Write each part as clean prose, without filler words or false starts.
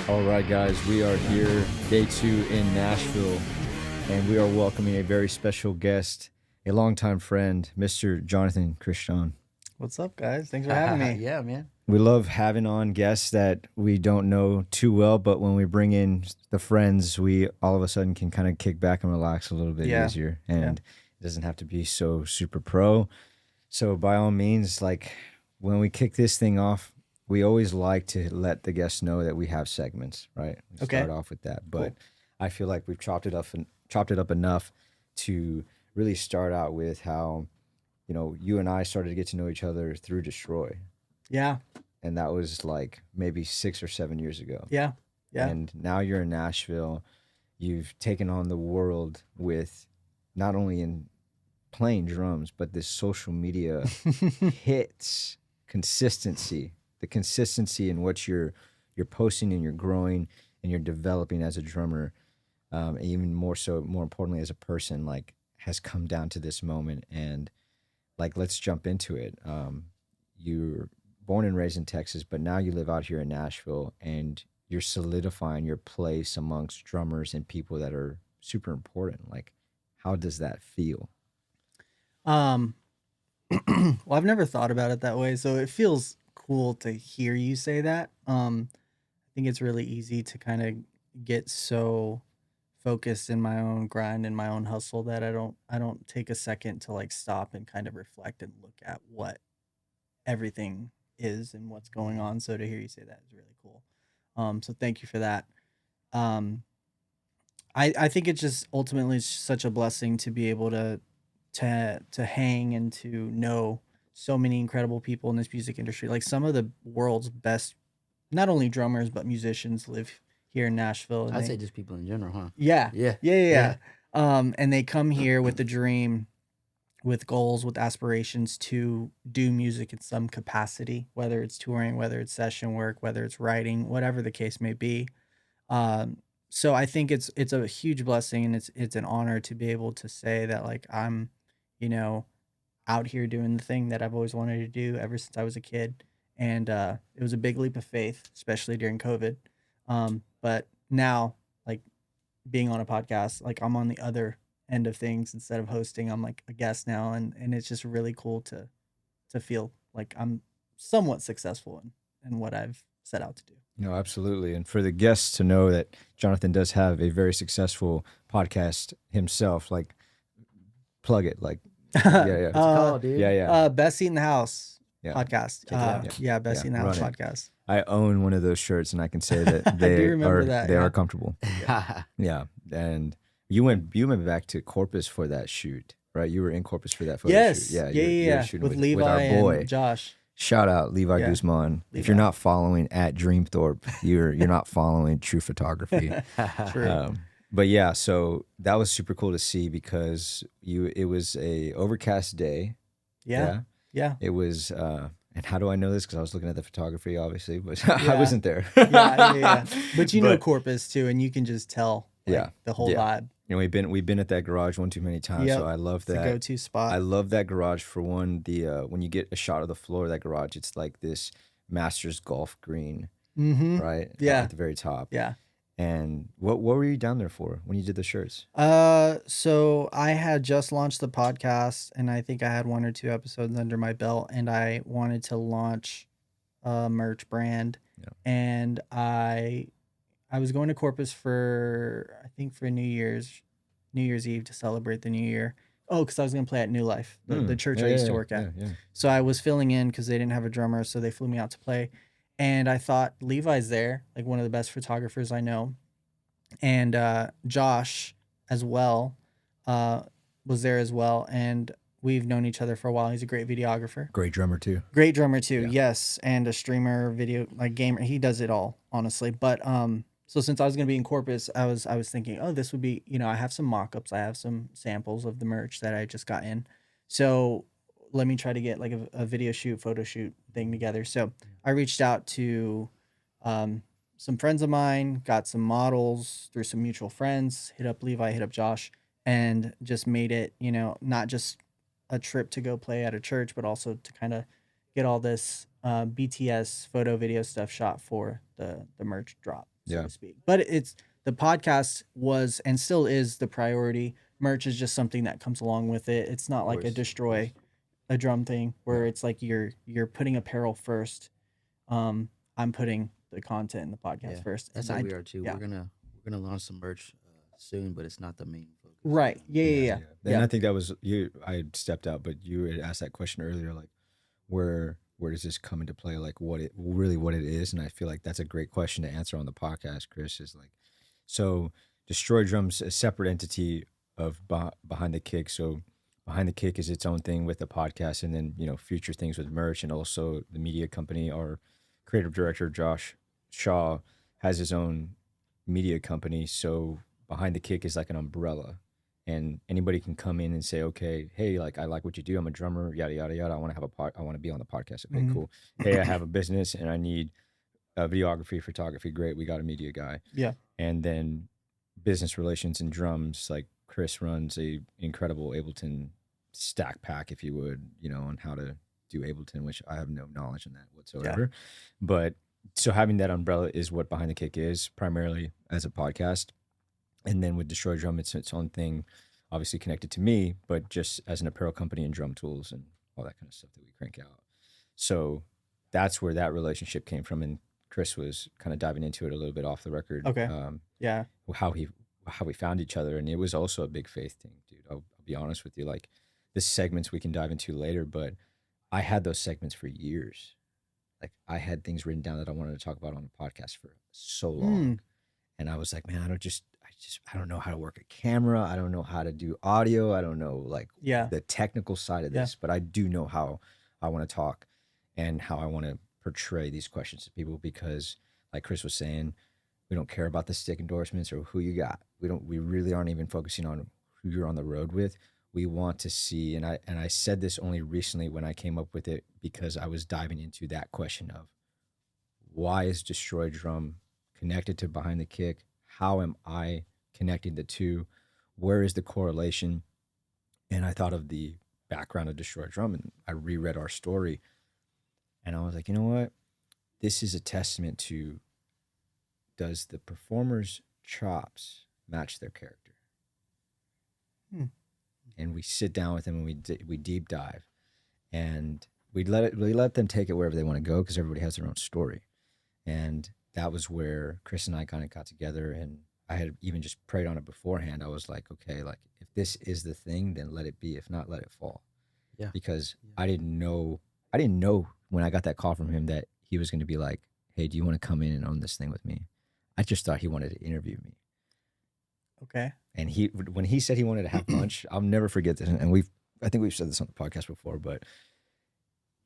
All right, guys, we are here, day 2 in Nashville, and we are welcoming a very special guest, a longtime friend, Mr. Jonathan Cristan. What's up, guys? Thanks for having me. Yeah, man. We love having on guests that we don't know too well, but when we bring in the friends, we all of a sudden can kind of kick back and relax a little bit easier, and it doesn't have to be so super pro. So by all means, like when we kick this thing off, we always like to let the guests know that we have segments, right? We start off with that, but Cool. I feel like we've chopped it up enough to really start out with how, you and I started to get to know each other through Destroy, Yeah, and that was like maybe 6 or 7 years ago. yeah. And now you're in Nashville. You've taken on the world with not only in playing drums, but this social media hits consistency. The consistency in what you're posting and you're growing and you're developing as a drummer, and even more importantly as a person, like has come down to this moment. And like, let's jump into it. You're born and raised in Texas, but now you live out here in Nashville, and you're solidifying your place amongst drummers and people that are super important. Like, how does that feel? Um, well, I've never thought about it that way, so it feels cool to hear you say that. I think it's really easy to kind of get so focused in my own grind and my own hustle that I don't take a second to like stop and kind of reflect and look at what everything is and what's going on. So to hear you say that is really cool. So thank you for that. Um, I think it's just ultimately such a blessing to be able to hang and to know so many incredible people in this music industry. Like some of the world's best, not only drummers but musicians live here in Nashville. And I'd say just people in general, huh? yeah, Yeah. yeah, yeah, yeah. And they come here with a dream, with goals, with aspirations to do music in some capacity, whether it's touring, whether it's session work, whether it's writing, whatever the case may be. Um, so I think it's a huge blessing, and it's an honor to be able to say that like I'm, you know, out here doing the thing that I've always wanted to do ever since I was a kid. And it was a big leap of faith, especially during COVID. But now, like being on a podcast, like I'm on the other end of things instead of hosting. I'm like a guest now, and it's just really cool to feel like I'm somewhat successful in what I've set out to do. No, absolutely. And for the guests to know that Jonathan does have a very successful podcast himself, like plug it, like yeah, What's it called, dude? yeah. Best Seat in the House Yeah. podcast. Check it out. Yeah, Best Seat in the House run it. podcast. I own one of those shirts, and I can say that I they do remember are that, they yeah. are comfortable. Yeah, and you went back to Corpus for that shoot, right? You were in Corpus for that photo Yes. shoot. Yeah, Yeah. shooting With Levi our boy. and Josh. Shout out Levi Yeah. Guzman. If Levi. you're not following at Dreamthorpe, you're not following true photography. True. But yeah, so that was super cool to see because it was a overcast day. Yeah. It was, and how do I know this? Because I was looking at the photography, obviously, but Yeah. I wasn't there. Yeah. But you know Corpus too, and you can just tell the whole vibe. And we've been at that garage one too many times, Yep. so I love It's a that. go-to spot. I love that garage for one. The when you get a shot of the floor of that garage, it's like this Masters golf green, Mm-hmm. right? Yeah. At the very top. Yeah. And what were you down there for when you did the shirts? So I had just launched the podcast, and I think I had 1 or 2 episodes under my belt, and I wanted to launch a merch brand. Yeah. And I was going to Corpus for New Year's Eve to celebrate the new year. Oh, because I was going to play at New Life, the church I used to work at. Yeah. So I was filling in because they didn't have a drummer, so they flew me out to play. And I thought Levi's there, like one of the best photographers I know. And Josh as well was there as well. And we've known each other for a while. He's a great videographer. Great drummer too. Great drummer too, Yeah. yes. And a streamer, video, like gamer. He does it all, honestly. But so since I was gonna be in Corpus, I was thinking, oh, this would be, I have some mock-ups, I have some samples of the merch that I just got in. So let me try to get like a video shoot, photo shoot thing together. So I reached out to some friends of mine, got some models through some mutual friends, hit up Levi, hit up Josh, and just made it, not just a trip to go play at a church, but also to kind of get all this BTS photo video stuff shot for the merch drop. so Yeah. to speak. But it's the podcast was and still is the priority. Merch is just something that comes along with it. It's not like a course, of destroy a drum thing where it's like you're putting apparel first. I'm putting the content in the podcast Yeah, first. that's and how I we are too. yeah. We're gonna launch some merch soon, but it's not the main focus. Right. Yeah. And I think that was you. I stepped out, but you had asked that question earlier, like where does this come into play? Like what it is, and I feel like that's a great question to answer on the podcast. Chris is like, so Destroy Drums, a separate entity of Behind the Kick. So Behind the Kick is its own thing with the podcast, and then future things with merch, and also the media company. Our creative director Josh Shaw has his own media company. So Behind the Kick is like an umbrella, and anybody can come in and say, okay, hey, like I like what you do. I'm a drummer, yada yada yada. I want to have I want to be on the podcast. Okay, cool. Hey, I have a business and I need videography, photography. Great, we got a media guy. Yeah. And then business relations and drums. Like Chris runs a incredible Ableton stack pack, if you would, on how to do Ableton, which I have no knowledge in that whatsoever. But so having that umbrella is what Behind the Kick is primarily as a podcast. And then with Destroy Drum, it's its own thing, obviously connected to me, but just as an apparel company and drum tools and all that kind of stuff that we crank out. So that's where that relationship came from. And Chris was kind of diving into it a little bit off the record. Okay. How How we found each other. And it was also a big faith thing, dude. I'll be honest with you. Like the segments we can dive into later, but I had those segments for years. Like I had things written down that I wanted to talk about on the podcast for so long. And I was like, man, I don't know how to work a camera. I don't know how to do audio. I don't know the technical side of this, but I do know how I want to talk and how I want to portray these questions to people, because like Chris was saying, we don't care about the stick endorsements or who you got. We really aren't even focusing on who you're on the road with. We want to see, and I said this only recently when I came up with it, because I was diving into that question of why is Destroy Drum connected to Behind the Kick? How am I connecting the two? Where is the correlation? And I thought of the background of Destroy Drum, and I reread our story, and I was like, you know what? This is a testament to, does the performer's chops match their character? And we sit down with them and we deep dive, and we let them take it wherever they want to go, because everybody has their own story. And that was where Chris and I kind of got together, and I had even just prayed on it beforehand. I was like, okay, like if this is the thing, then let it be. If not, let it fall. Yeah. Because I didn't know when I got that call from him that he was going to be like, hey, do you want to come in and own this thing with me? I just thought he wanted to interview me. Okay. And when he said he wanted to have lunch, I'll never forget this. And I think we've said this on the podcast before, but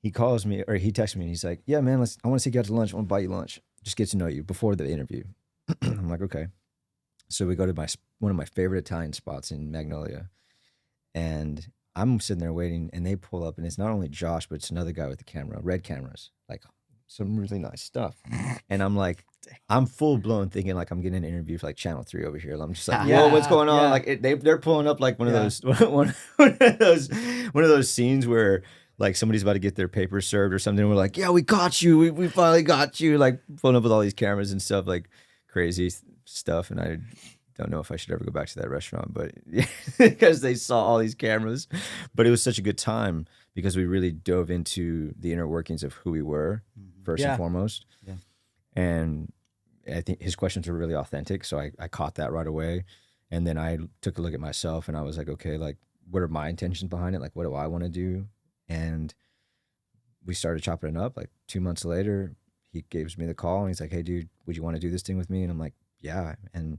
he calls me, or he texts me, and he's like, yeah, man, I want to take you out to lunch. I want to buy you lunch. Just get to know you before the interview. I'm like, okay. So we go to one of my favorite Italian spots in Magnolia, and I'm sitting there waiting, and they pull up, and it's not only Josh, but it's another guy with the camera, red cameras, like some really nice stuff. And I'm like, I'm full blown thinking like I'm getting an interview for like Channel 3 over here. I'm just like, whoa, what's going on? Like they're pulling up like one of those one of those scenes where like somebody's about to get their papers served or something. And we're like, yeah, we got you. We finally got you. Like pulling up with all these cameras and stuff, like crazy stuff. And I don't know if I should ever go back to that restaurant, but because they saw all these cameras. But it was such a good time because we really dove into the inner workings of who we were first and foremost. Yeah. And I think his questions were really authentic. So I caught that right away. And then I took a look at myself and I was like, okay, like what are my intentions behind it? Like, what do I want to do? And we started chopping it up. Like 2 months later, he gives me the call and he's like, hey, dude, would you want to do this thing with me? And I'm like, yeah. And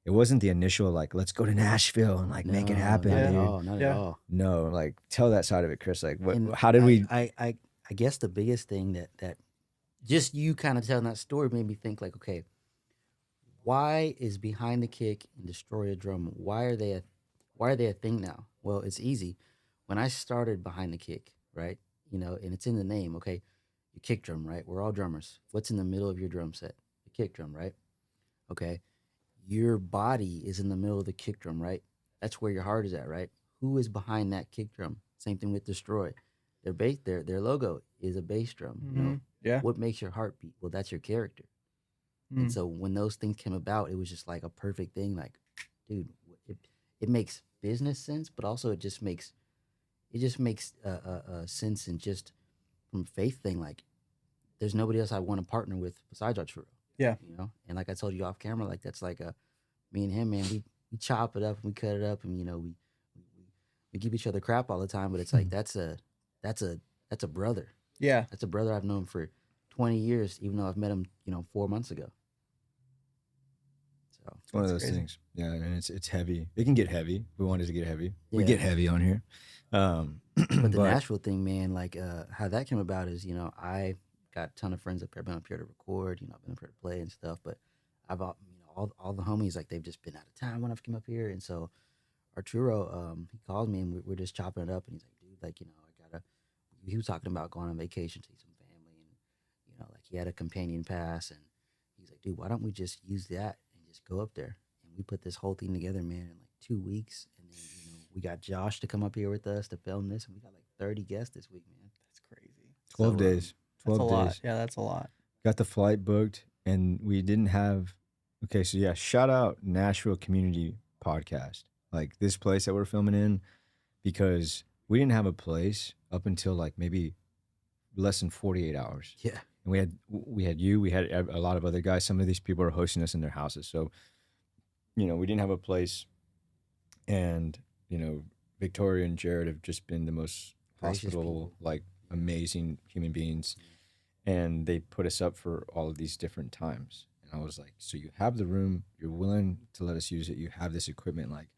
it wasn't the initial, like, let's go to Nashville and like make it happen. Not at all. No, like tell that side of it, Chris. Like how did we? I guess the biggest thing that just you kind of telling that story made me think like, okay, why is Behind the Kick and Destroy a Drum, why are they a thing now? Well, it's easy. When I started Behind the Kick, right, and it's in the name, okay, your kick drum, right? We're all drummers. What's in the middle of your drum set? The kick drum, right? Okay. Your body is in the middle of the kick drum, right? That's where your heart is at, right? Who is behind that kick drum? Same thing with Destroy. Their logo is a bass drum. Yeah. What makes your heart beat? Well, that's your character. And so when those things came about, it was just like a perfect thing. Like, dude, it makes business sense, but also it just makes sense, and just from faith thing. Like, there's nobody else I want to partner with besides Arturo. Yeah. You know, and like I told you off camera, like that's like me and him, man. We chop it up and we cut it up, and we give each other crap all the time. But it's like that's a brother. Yeah. That's a brother I've known for 20 years, even though I've met him 4 months ago. So It's one of That's those crazy. things. Yeah, and it's heavy. It can get heavy. We wanted to get heavy. We Yeah. get heavy on here. But the Nashville thing, man, like how that came about is, I got a ton of friends up here. I've been up here to record, I've been up here to play and stuff. But I've all the homies, like, they've just been out of town when I've come up here. And so Arturo, he called me, and we're just chopping it up. And he's like, dude, like, he was talking about going on vacation to see some family. And, like, he had a companion pass. And he's like, dude, why don't we just use that and just go up there? And we put this whole thing together, man, in like 2 weeks. And then, we got Josh to come up here with us to film this. And we got like 30 guests this week, man. That's crazy. 12 So, days. 12 That's a days. lot. Yeah, that's a lot. Got the flight booked, and we didn't have. Okay, so yeah, shout out Nashville Community Podcast, like this place that we're filming in, because we didn't have a place up until like maybe less than 48 hours. Yeah. And we had a lot of other guys. Some of these people are hosting us in their houses, so we didn't have a place, and Victoria and Jared have just been the most Gracious hospitable, people. like amazing human beings. And they put us up for all of these different times. And I was like, so you have the room, you're willing to let us use it, you have this equipment, like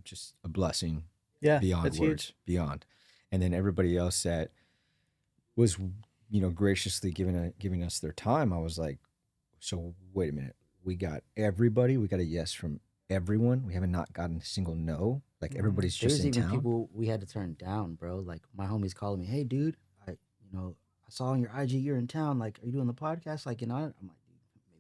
just a blessing Yeah. beyond That's words, huge. beyond. And then everybody else that was, graciously giving us their time, I was like, so wait a minute, we got everybody, we got a yes from everyone. We haven't not gotten a single no. Like everybody's just There's in even town. people we had to turn down, bro. Like, my homie's calling me, hey, dude, I saw on your IG you're in town. Like, are you doing the podcast? Like, I'm like, dude,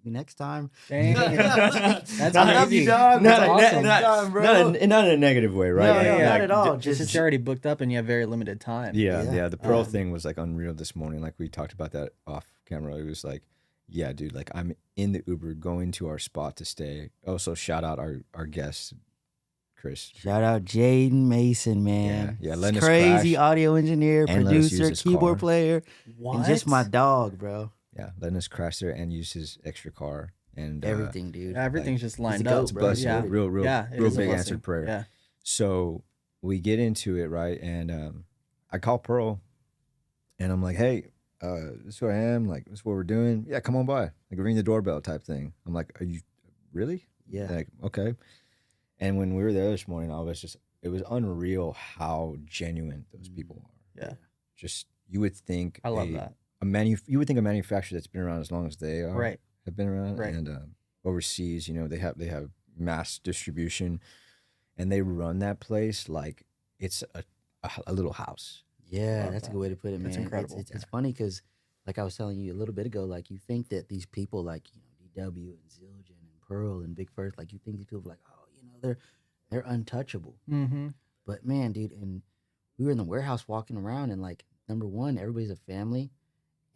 maybe next time. Dang. That's I love you, crazy. dog. That's Not- awesome. not- bro. Not in a negative way, right? No, Like, no, yeah, not at all. It's just you're already booked up and you have very limited time. Yeah, Yeah. the Pearl Um, thing was like unreal this morning. Like we talked about that off camera. It was like, yeah, dude, like I'm in the Uber going to our spot to stay. Also, shout out our guest, Chris. Shout out Jaden Mason, man. Yeah, He's letting us crazy crash audio engineer, and let us use producer, his keyboard car. player, What? and just my dog, bro. Yeah, letting us crash there and use his extra car and Everything, dude. Yeah, everything's just lined goat, up. It's a bro. blessing. Yeah. Real, Yeah, it real is a big blessing. answered prayer. Yeah. So we get into it, right? And I call Pearl, and I'm like, hey, this is who I am. Like, this is what we're doing. Yeah, come on by. Like, ring the doorbell type thing. I'm like, are you really? Yeah. Like, okay. And when we were there this morning, it was unreal how genuine those people are. Yeah. Just, you would think I love that. you would think a manufacturer that's been around as long as they are Right. have been around, Right. and overseas, they have mass distribution, and they run that place like it's a little house. Yeah, Love that's a that. good way to put it, man. That's incredible. It's funny because, like I was telling you a little bit ago, like you think that these people, like DW and Zildjian and Pearl and Big First, like you think these people are like, oh, they're untouchable. Mm-hmm. But man, dude, and we were in the warehouse walking around, and like number one, everybody's a family,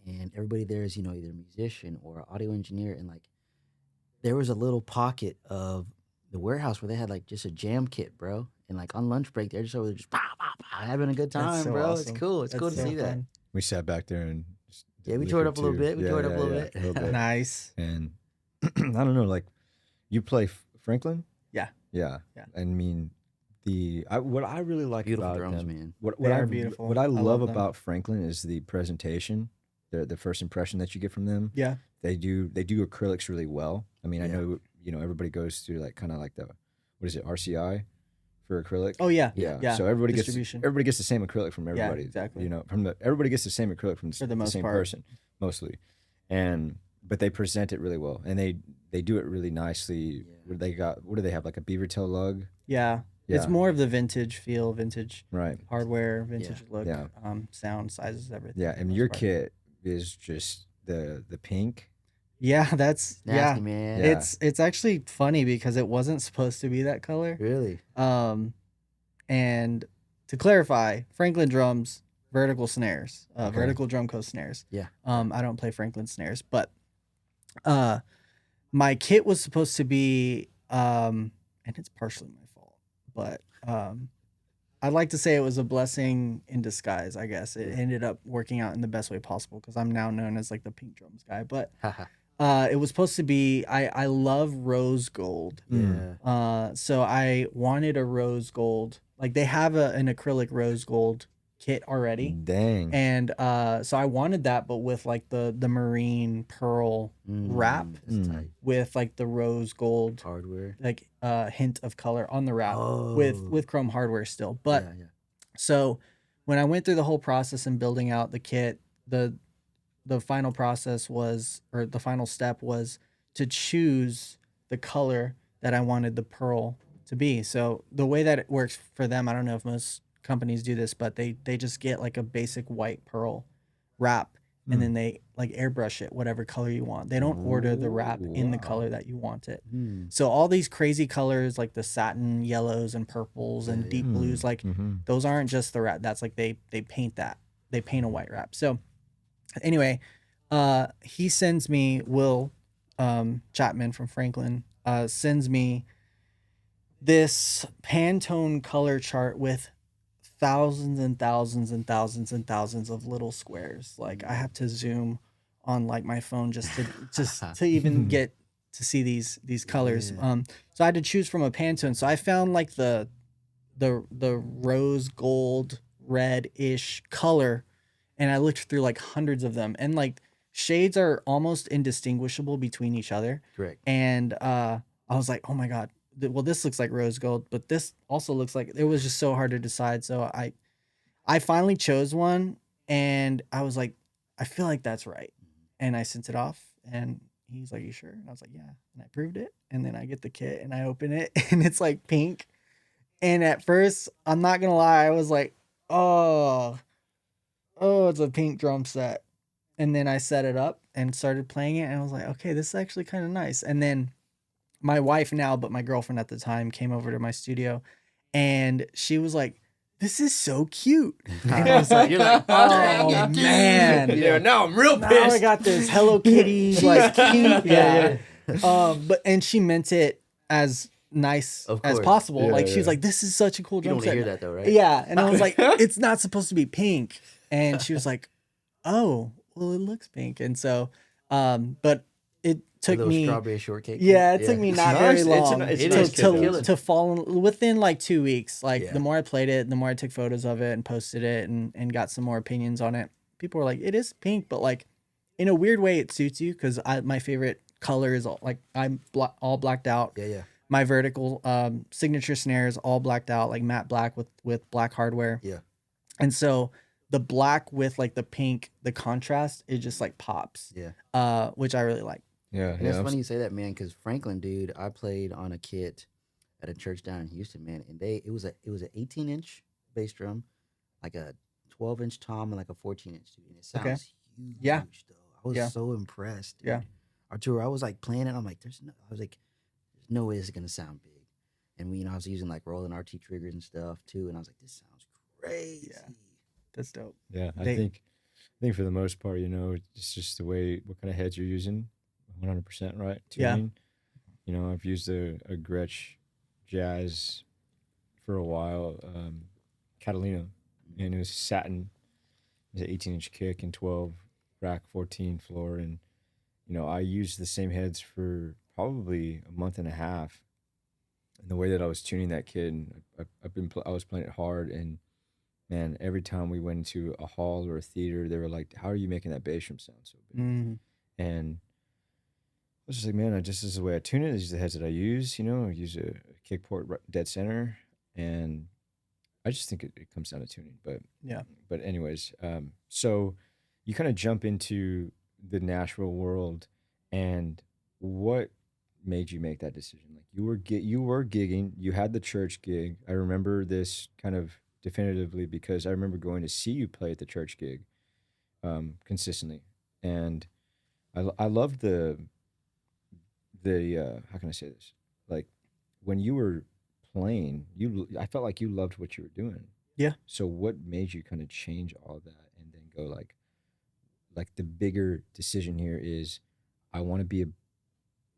and everybody there is either a musician or an audio engineer, and like there was a little pocket of the warehouse where they had like just a jam kit, bro, and like on lunch break they're just over there just having a good time, That's so bro. awesome. It's cool. It's That's cool to so see that. fun. We sat back there and just Yeah, we liquored tore it up a little too. bit. We tore it up a little bit. a little bit. Nice. And I don't know, like you play Franklin? Yeah. Yeah. Yeah. I mean, what I really like Beautiful about drums, them, man. what They I are beautiful. what I I love love them. about Franklin is the presentation, the first impression that you get from them. Yeah. They do acrylics really well. I mean, I Yeah. know everybody goes through like kind of like the what is it, RCI for acrylic? Oh yeah. Yeah. So everybody Distribution. gets the same acrylic from everybody. exactly. Everybody gets the same acrylic from For the the most same part. person mostly, but they present it really well, and they do it really nicely. Yeah. What do they have, like a beaver tail lug? Yeah. Yeah. It's more of the vintage feel, vintage Right. hardware, vintage look, Yeah. sound, sizes, everything. Yeah, for the and most your part. kit is just the pink. Yeah, that's Nasty, man. Yeah. It's actually funny because it wasn't supposed to be that color. Really? And to clarify, Franklin drums, vertical snares, Okay. vertical drum co snares. Yeah. I don't play Franklin snares, but my kit was supposed to be, and it's partially my fault, but I'd like to say it was a blessing in disguise. I guess it ended up working out in the best way possible because I'm now known as like the pink drums guy. But it was supposed to be. I love rose gold. Yeah. So I wanted a rose gold. Like they have an acrylic rose gold kit already. Dang. And so I wanted that, but with like the marine pearl wrap That's tight. with like the rose gold Hardware. like hint of color on the wrap Oh. with chrome hardware still. But yeah. so when I went through the whole process and building out the kit, the final process was, or the final step was to choose the color that I wanted the pearl to be. So the way that it works for them, I don't know if most companies do this, but they just get like a basic white pearl wrap and then they like airbrush it whatever color you want. They don't order the wrap in the color that you want it. So all these crazy colors like the satin yellows and purples and deep blues, like those aren't just the wrap. That's like they paint that. They paint a white wrap. So anyway, he sends me, Will Chapman from Franklin, sends me this Pantone color chart with thousands and thousands and thousands and thousands of little squares. Like I have to zoom on like my phone just to even get to see these colors. So I had to choose from a Pantone. So I found like the rose gold red-ish color, and I looked through like hundreds of them, and like shades are almost indistinguishable between each other. Correct. And I was like, oh my God, well, this looks like rose gold, but this also looks like, it was just so hard to decide. So I finally chose one, and I was like, I feel like that's right. And I sent it off, and he's like, you sure? And I was like, yeah. And I proved it. And then I get the kit and I open it and it's like pink. And at first, I'm not gonna lie, I was like, oh, it's a pink drum set. And then I set it up and started playing it, and I was like, okay, this is actually kind of nice. And then my wife now, but my girlfriend at the time, came over to my studio, and she was like, this is so cute. And I was like, You're like, oh man. Yeah, now I'm real Now pissed. I got this Hello Kitty like cute. Yeah. And she meant it as nice Of as course. possible. Yeah, like she was yeah. like, this is such a cool You drum don't set. hear that though, right? Yeah. And I was like, it's not supposed to be pink. And she was like, oh, well, it looks pink. And so, but it A took little me, strawberry shortcake. yeah, it took me not nice. very It's a long ni- it's a to, nice kit, though. to fall in, within like 2 weeks. Like Yeah. the more I played it, the more I took photos of it and posted it and got some more opinions on it. People were like, it is pink, but like in a weird way, it suits you because my favorite color is all, like I'm all blacked out. Yeah. My vertical signature snare is all blacked out, like matte black with black hardware. Yeah. And so the black with like the pink, the contrast, it just like pops. Yeah. Which I really like. Yeah, And it's funny you say that, man, because Franklin, dude, I played on a kit at a church down in Houston, man, and it was an 18-inch bass drum, like a 12-inch tom, and like a 14-inch, dude. And it sounds huge, Yeah. though. I was so impressed, dude. Yeah. Arturo, I was like playing it. I'm like, there's no way this is gonna sound big. And I was using like Roland RT triggers and stuff too, and I was like, this sounds crazy. Yeah. That's dope. Yeah, I They- think for the most part, it's just the way, what kind of heads you're using, 100% right. Yeah. Tuning. I've used a Gretsch Jazz for a while, Catalina, and it was satin. It was an 18-inch kick and 12 rack 14 floor, and I used the same heads for probably a month and a half. And the way that I was tuning that kid, and I was playing it hard, and man, every time we went into a hall or a theater, they were like, "How are you making that bass drum sound so big?" Mm. And I was just like, "Man, this is the way I tune it. These are the heads that I use. I use a kick port dead center, and I just think it comes down to tuning." But Yeah. But anyways, so you kind of jump into the Nashville world, and what made you make that decision? Like you were gigging, you had the church gig. I remember this kind of definitively because I remember going to see you play at the church gig consistently, and I loved the how can I say this, like when you were playing, I felt like you loved what you were doing. Yeah. So what made you kind of change all of that and then go like the bigger decision here is I want to be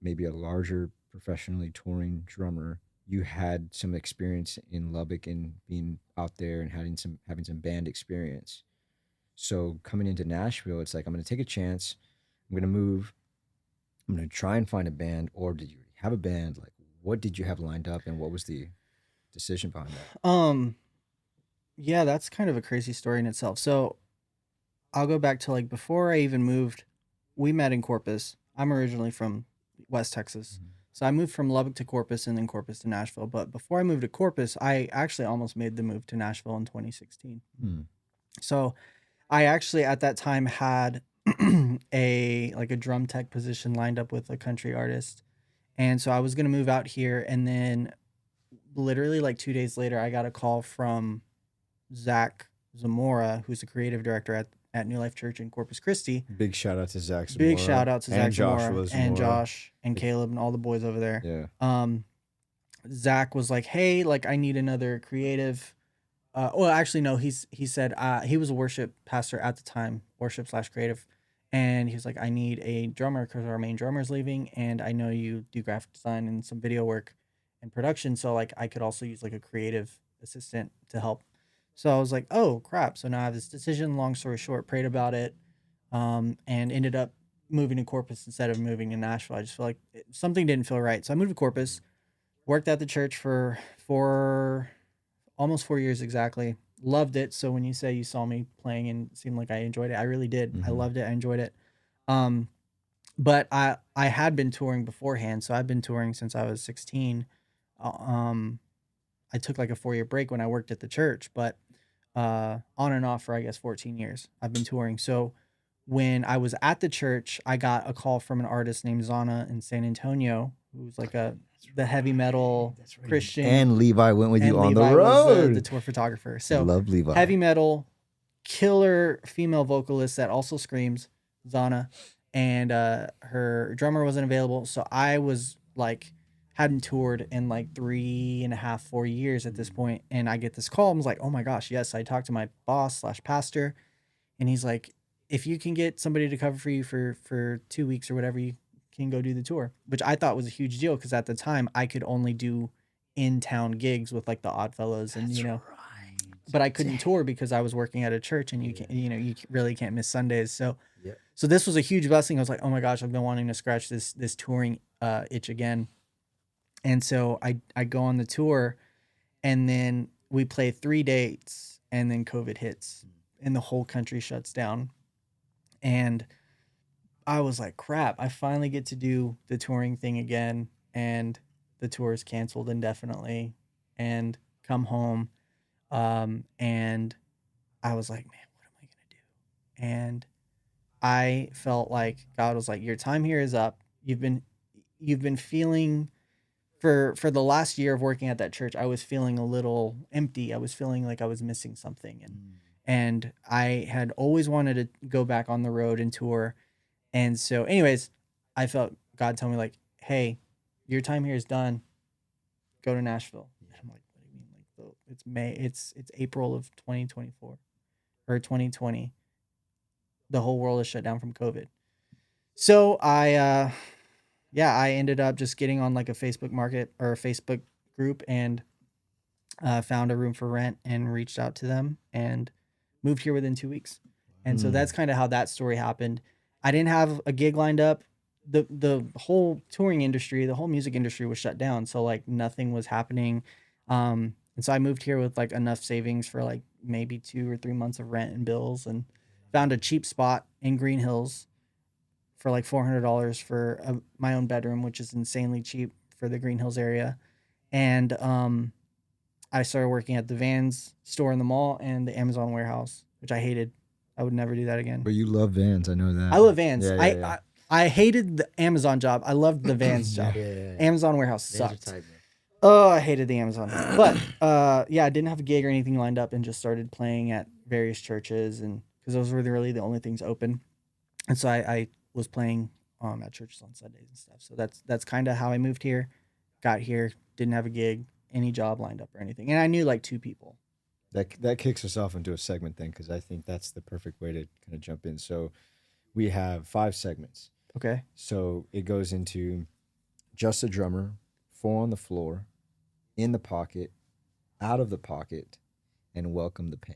maybe a larger professionally touring drummer, you had some experience in Lubbock and being out there and having some band experience. So coming into Nashville, it's like I'm going to take a chance. I'm going to move. I'm going to try and find a band. Or did you have a band? Like, what did you have lined up, and what was the decision behind that? Yeah, that's kind of a crazy story in itself. So I'll go back to like before I even moved, we met in Corpus. I'm originally from West Texas. Mhm. So I moved from Lubbock to Corpus and then Corpus to Nashville. But before I moved to Corpus, I actually almost made the move to Nashville in 2016. Hmm. So I actually at that time had a drum tech position lined up with a country artist. And so I was gonna move out here, and then literally like 2 days later I got a call from Zach Zamora, who's the creative director at New Life Church in Corpus Christi. Big shout out to Zach Zamora. Big shout out to Zach and Zamora Joshua and Zamora. Josh and Caleb and all the boys over there. Yeah. Zach was like, "Hey, like I need another creative." Well, actually, no. He said he was a worship pastor at the time, worship slash creative, and he was like, "I need a drummer because our main drummer's leaving, and I know you do graphic design and some video work and production, so like I could also use like a creative assistant to help." So I was like, "Oh crap!" So now I have this decision. Long story short, prayed about it, and ended up moving to Corpus instead of moving to Nashville. I just feel like something didn't feel right, so I moved to Corpus. Worked at the church for almost 4 years exactly. Loved it. So when you say you saw me playing and it seemed like I enjoyed it, I really did. I Mhm. loved it. I enjoyed it. Um, but I had been touring beforehand, so I've been touring since I was 16. Um, I took like a 4 year break when I worked at the church, but on and off for I guess 14 years I've been touring. So when I was at the church, I got a call from an artist named Zana in San Antonio, who's like the heavy metal That's right. Christian, And Levi went with you and on Levi the was road. the tour photographer. So Love Levi. heavy metal, killer female vocalist that also screams, Zana, and her drummer wasn't available. So I was like, hadn't toured in like 3.5, 4 years at this point, and I get this call. I was like, oh my gosh, yes. I talked to my boss slash pastor, and he's like, if you can get somebody to cover for you for 2 weeks or whatever, you can go do the tour, which I thought was a huge deal because at the time I could only do in town gigs with like the Oddfellows and That's right. but I couldn't tour because I was working at a church and you Yeah. can you really can't miss Sundays. So Yep. so this was a huge blessing. I was like, oh my gosh, I've been wanting to scratch this touring itch again. And so I go on the tour, and then we play 3 dates, and then COVID hits and the whole country shuts down. And I was like, crap, I finally get to do the touring thing again. And the tour is canceled indefinitely and come home. And I was like, man, what am I going to do? And I felt like God was like, your time here is up. You've been feeling for the last year of working at that church, I was feeling a little empty. I was feeling like I was missing something. And I had always wanted to go back on the road and tour. And so, anyways, I felt God tell me like, "Hey, your time here is done. Go to Nashville." And I'm like, "What do you mean? Like, it's May. It's April of 2024 or 2020. The whole world is shut down from COVID." So I ended up just getting on like a Facebook market or a Facebook group and found a room for rent and reached out to them and moved here within 2 weeks. And so that's kind of how that story happened. I didn't have a gig lined up. The whole touring industry, the whole music industry was shut down. So like nothing was happening. And so I moved here with like enough savings for like maybe 2 or 3 months of rent and bills, and found a cheap spot in Green Hills for like $400 for my own bedroom, which is insanely cheap for the Green Hills area. And I started working at the Vans store in the mall and the Amazon warehouse, which I hated. I would never do that again. But you love Vans, I know that. I love Vans. Yeah, yeah, yeah. I hated the Amazon job. I loved the Vans job. Yeah. Amazon warehouse Vans are sucked. tight, man. Oh, I hated the Amazon. But yeah, I didn't have a gig or anything lined up and just started playing at various churches, and because those were really the only things open. And so I was playing at churches on Sundays and stuff. So that's kind of how I moved here, got here, didn't have a gig, any job lined up or anything. And I knew like 2 people. That kicks us off into a segment then, because I think that's the perfect way to kind of jump in. So we have 5 segments. Okay. So it goes into just a drummer, 4 on the floor, in the pocket, out of the pocket, and welcome the pain.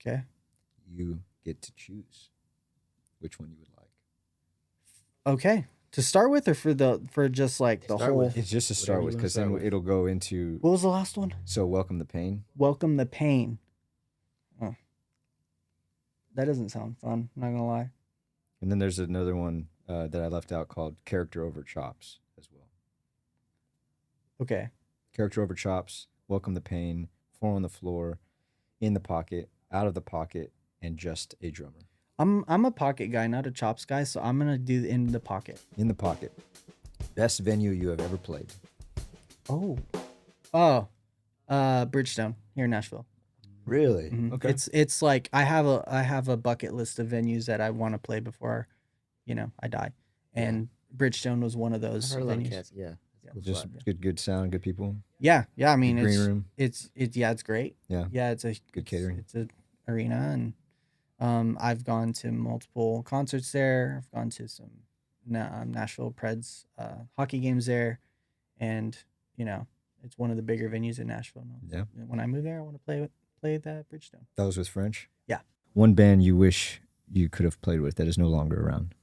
Okay. You get to choose which one you would like. Okay. To start with, or for just like the Start whole. with. It's just to Whatever start you with, wanna because start then with. it'll go into. What was the last one? So welcome the pain. Welcome the pain. Oh. That doesn't sound fun. I'm not gonna lie. And then there's another one that I left out called character over chops as well. Okay. Character over chops, welcome the pain, 4 on the floor, in the pocket, out of the pocket, and just a drummer. I'm a pocket guy, not a chops guy, so I'm gonna do in the pocket. In the pocket. Best venue you have ever played. Oh, Bridgestone here in Nashville. Really? Mhm. Okay. It's like I have a bucket list of venues that I want to play before, I die, and Bridgestone was one of I've those heard a lot of venues. cats. Yeah. Yeah. Cool Just spot. good sound, good people. Yeah, I mean Good green it's room. it's great. Yeah. It's Good catering. It's an arena, and I've gone to multiple concerts there. I've gone to some Nashville Preds hockey games there, and it's one of the bigger venues in Nashville. Yeah. When I move there, I want to play that Bridgestone. That was with French? Yeah. One band you wish you could have played with that is no longer around.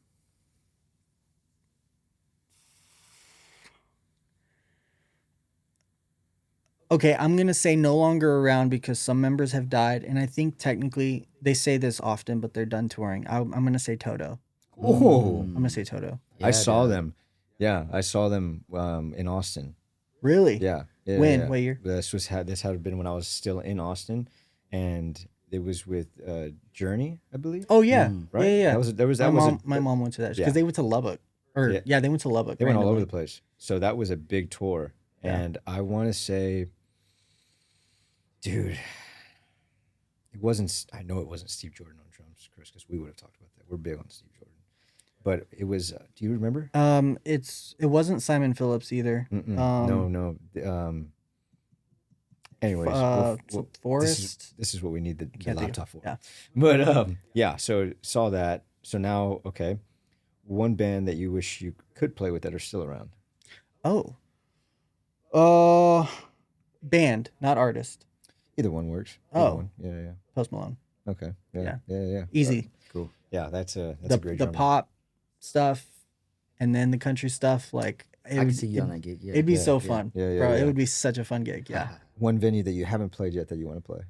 Okay, I'm gonna say no longer around because some members have died, and I think technically they say this often, but they're done touring. I'm gonna say Toto. Oh. I'm gonna say Toto. I saw dude. them. Yeah, I saw them in Austin. Really? Yeah. When? Yeah. What year? This had been when I was still in Austin, and it was with Journey, I believe. Oh yeah, Right? yeah. My That mom went to that because yeah. they went to Lubbock, or Yeah. they went to Lubbock. They went all over randomly. the place. So that was a big tour. Yeah. And I want to say, dude, I know it wasn't Steve Jordan on drums, Chris, because we would have talked about that. We're big on Steve Jordan. But it was, do you remember? It wasn't Simon Phillips either. No. Anyways, Forrest. this is what we need the Can't think of- laptop for. Yeah. But yeah, so saw that. So now, okay, one band that you wish you could play with that are still around. Band, not artist. Either one works. Oh. Either one. Yeah. Post Malone. Okay. Yeah. Easy. Cool. Yeah, that's a The great the drummer. pop stuff, and then the country stuff. Like I can see you on that gig. Yeah. It'd be Yeah, so yeah, fun, yeah, bro. yeah. It would be such a fun gig. Yeah. One venue that you haven't played yet that you want to play.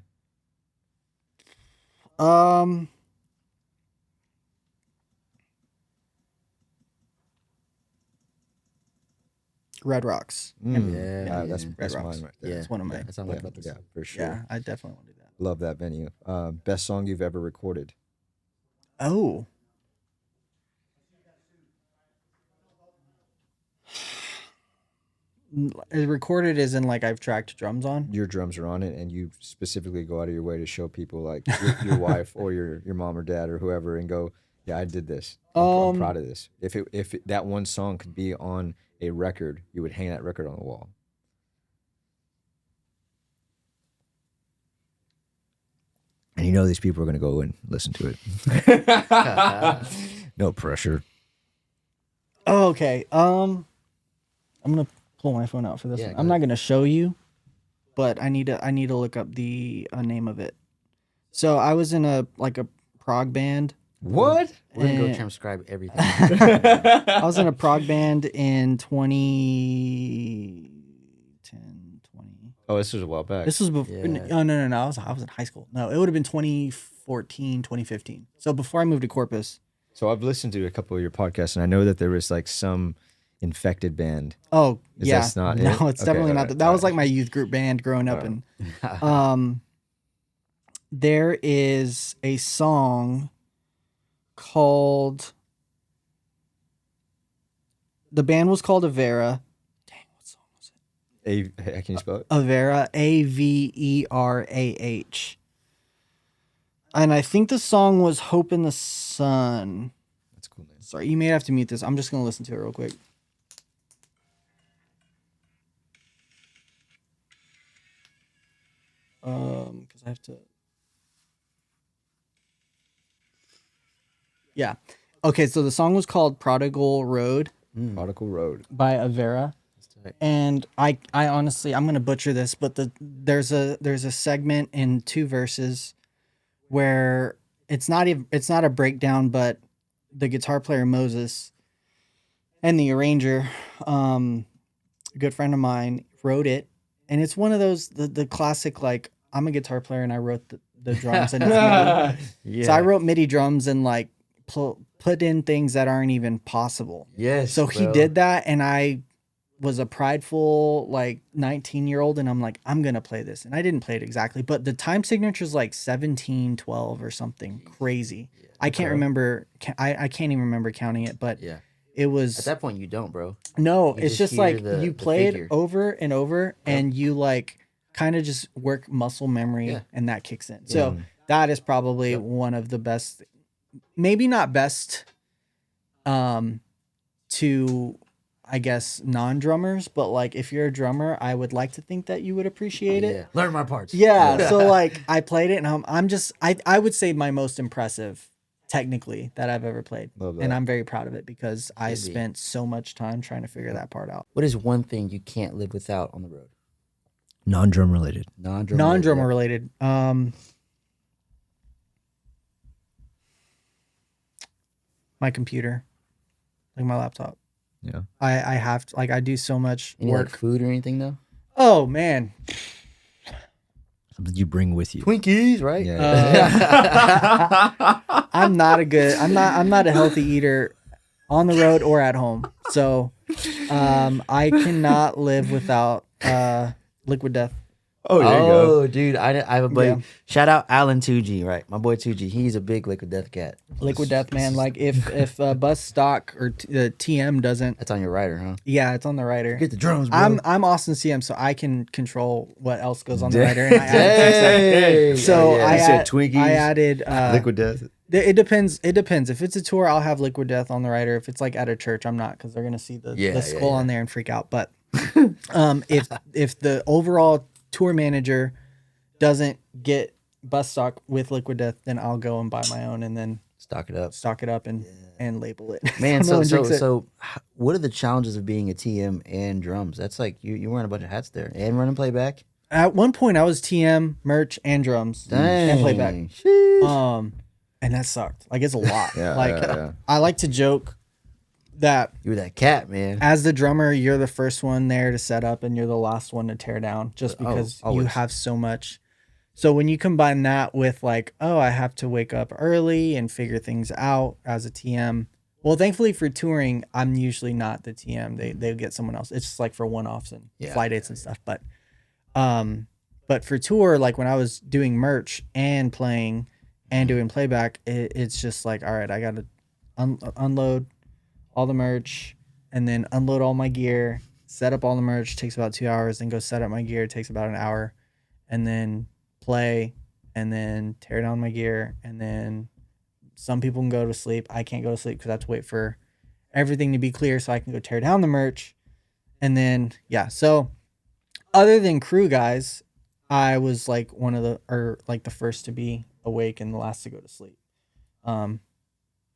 Red Rocks. Yeah, that's yeah. that's Red Rocks. mine right there. Yeah. It's one of my. That's on my bucket Yeah, list. for sure. Yeah, I definitely want to do that. Love that venue. Best song you've ever recorded. Oh. Recorded as in like I've tracked drums on. Your drums are on it, and you specifically go out of your way to show people, like your wife or your mom or dad or whoever, and go, "Yeah, I did this. I'm proud of this." If that one song could be on a record, you would hang that record on the wall. And you know these people are going to go and listen to it. No pressure. Oh, okay. I'm gonna pull my phone out for this Yeah, one. go I'm ahead. not gonna show you, but I need to look up the name of it. So I was in a prog band. What? We're gonna go Eh. transcribe everything. I was in a prog band in 2010, 20. Oh, this was a while back. This was before. Yeah. No. I was in high school. No, it would have been 2014, 2015. So before I moved to Corpus. So I've listened to a couple of your podcasts, and I know that there was like some infected band. Oh, Is yeah. that's not no, it? it's Okay, definitely not. alright, That was alright. like my youth group band growing up, Alright. and there is a song called. The band was called Avera. Dang, what song was it? Can you spell it? Avera, Averah. And I think the song was Hope in the Sun. That's a cool name. Sorry, you may have to mute this. I'm just going to listen to it real quick. Because I have to. Yeah. Okay, so the song was called Prodigal Road. Prodigal Road. by Avera. And I honestly, I'm gonna butcher this, but there's a segment in 2 verses where it's not a breakdown, but the guitar player Moses and the arranger, a good friend of mine, wrote it, and it's one of those the classic, like, I'm a guitar player and I wrote the drums and it's MIDI. So I wrote MIDI drums and like put in things that aren't even possible. Yes. So he did that, and I was a prideful like 19-year-old, and I'm like, I'm gonna play this, and I didn't play it exactly, but the time signature is like 17:12 or something crazy. I can't remember. I can't even remember counting it, but it was at that point you don't, bro. No, You it's just just like hear you the play it figure. over and over, and you like kind of just work muscle memory, and that kicks in. So that is probably one of the best, maybe not best, to, I guess, non-drummers, but like if you're a drummer, I would like to think that you would appreciate it. Learn my parts. Yeah. So like I played it, and I'm just I would say my most impressive technically that I've ever played. Love that. And I'm very proud of it because I spent so much time trying to figure that part out. What is one thing you can't live without on the road? Non-drum related. Non-drummer related. My computer, like my laptop. Yeah. I have to, like, I do so much Any work. like food or anything though? Oh man. Something you bring with you. Twinkies, right? I'm not a healthy eater on the road or at home. So I cannot live without Liquid Death. Oh, there you go. Dude, I have a buddy. Yeah. Shout out Alan 2G, right? My boy 2G. He's a big Liquid Death cat. Liquid Death, man. Like if Bus Stock or TM doesn't, That's on your rider, huh? yeah, it's on the rider. Get the drums, bro. I'm Austin CM, so I can control what else goes on the rider. And I Dang. so Yeah. I You said Twinkies, I added Liquid Death. It depends. It depends. If it's a tour, I'll have Liquid Death on the rider. If it's like at a church, I'm not, because they're gonna see the skull on there and freak out. But if the overall tour manager doesn't get Bus Stock with Liquid Death, then I'll go and buy my own and then Stock it up. and label it. Man, No one drinks it. so what are the challenges of being a TM and drums? That's like you're wearing a bunch of hats there and running playback. At one point, I was TM, merch, and drums and playback. Sheesh. And that sucked. Like, it's a lot. Yeah. I like to joke that You were that cat, man. as the drummer, you're the first one there to set up and you're the last one to tear down, just because you always. have so much. So when you combine that with like, oh, I have to wake up early and figure things out as a TM. Well, thankfully for touring, I'm usually not the TM. They get someone else. It's just like for one-offs and fly dates and stuff. But for tour, like when I was doing merch and playing and doing playback, it's just like, all right, I got to unload all the merch and then unload all my gear, set up all the merch, takes about 2 hours, then go set up my gear, takes about an hour, and then play, and then tear down my gear, and then some people can go to sleep. I can't go to sleep because I have to wait for everything to be clear so I can go tear down the merch. And then, so other than crew guys, I was like the first to be awake and the last to go to sleep.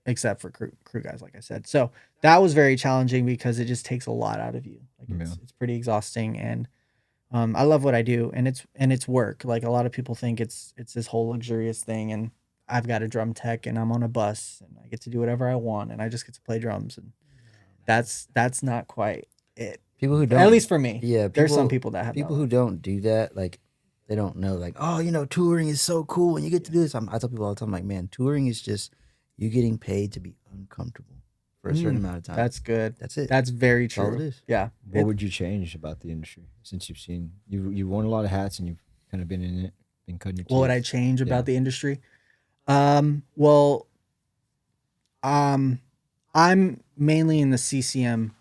Except for crew guys, like I said. So that was very challenging because it just takes a lot out of you. Like it's pretty exhausting, and I love what I do, and it's work. Like, a lot of people think it's this whole luxurious thing, and I've got a drum tech and I'm on a bus and I get to do whatever I want and I just get to play drums, and that's not quite it. People who don't, at least for me. Yeah, there's some people that have people who don't do that. Like, they don't know. Like, oh, touring is so cool and you get to do this. I tell people all the time, like, man, touring is just you getting paid to be uncomfortable for a certain amount of time. That's good. That's it. That's very true. That's all it is. Yeah. What would you change about the industry since you've seen you've worn a lot of hats and you've kind of been in it, been cutting your teeth? What would I change about the industry? I'm mainly in the CCM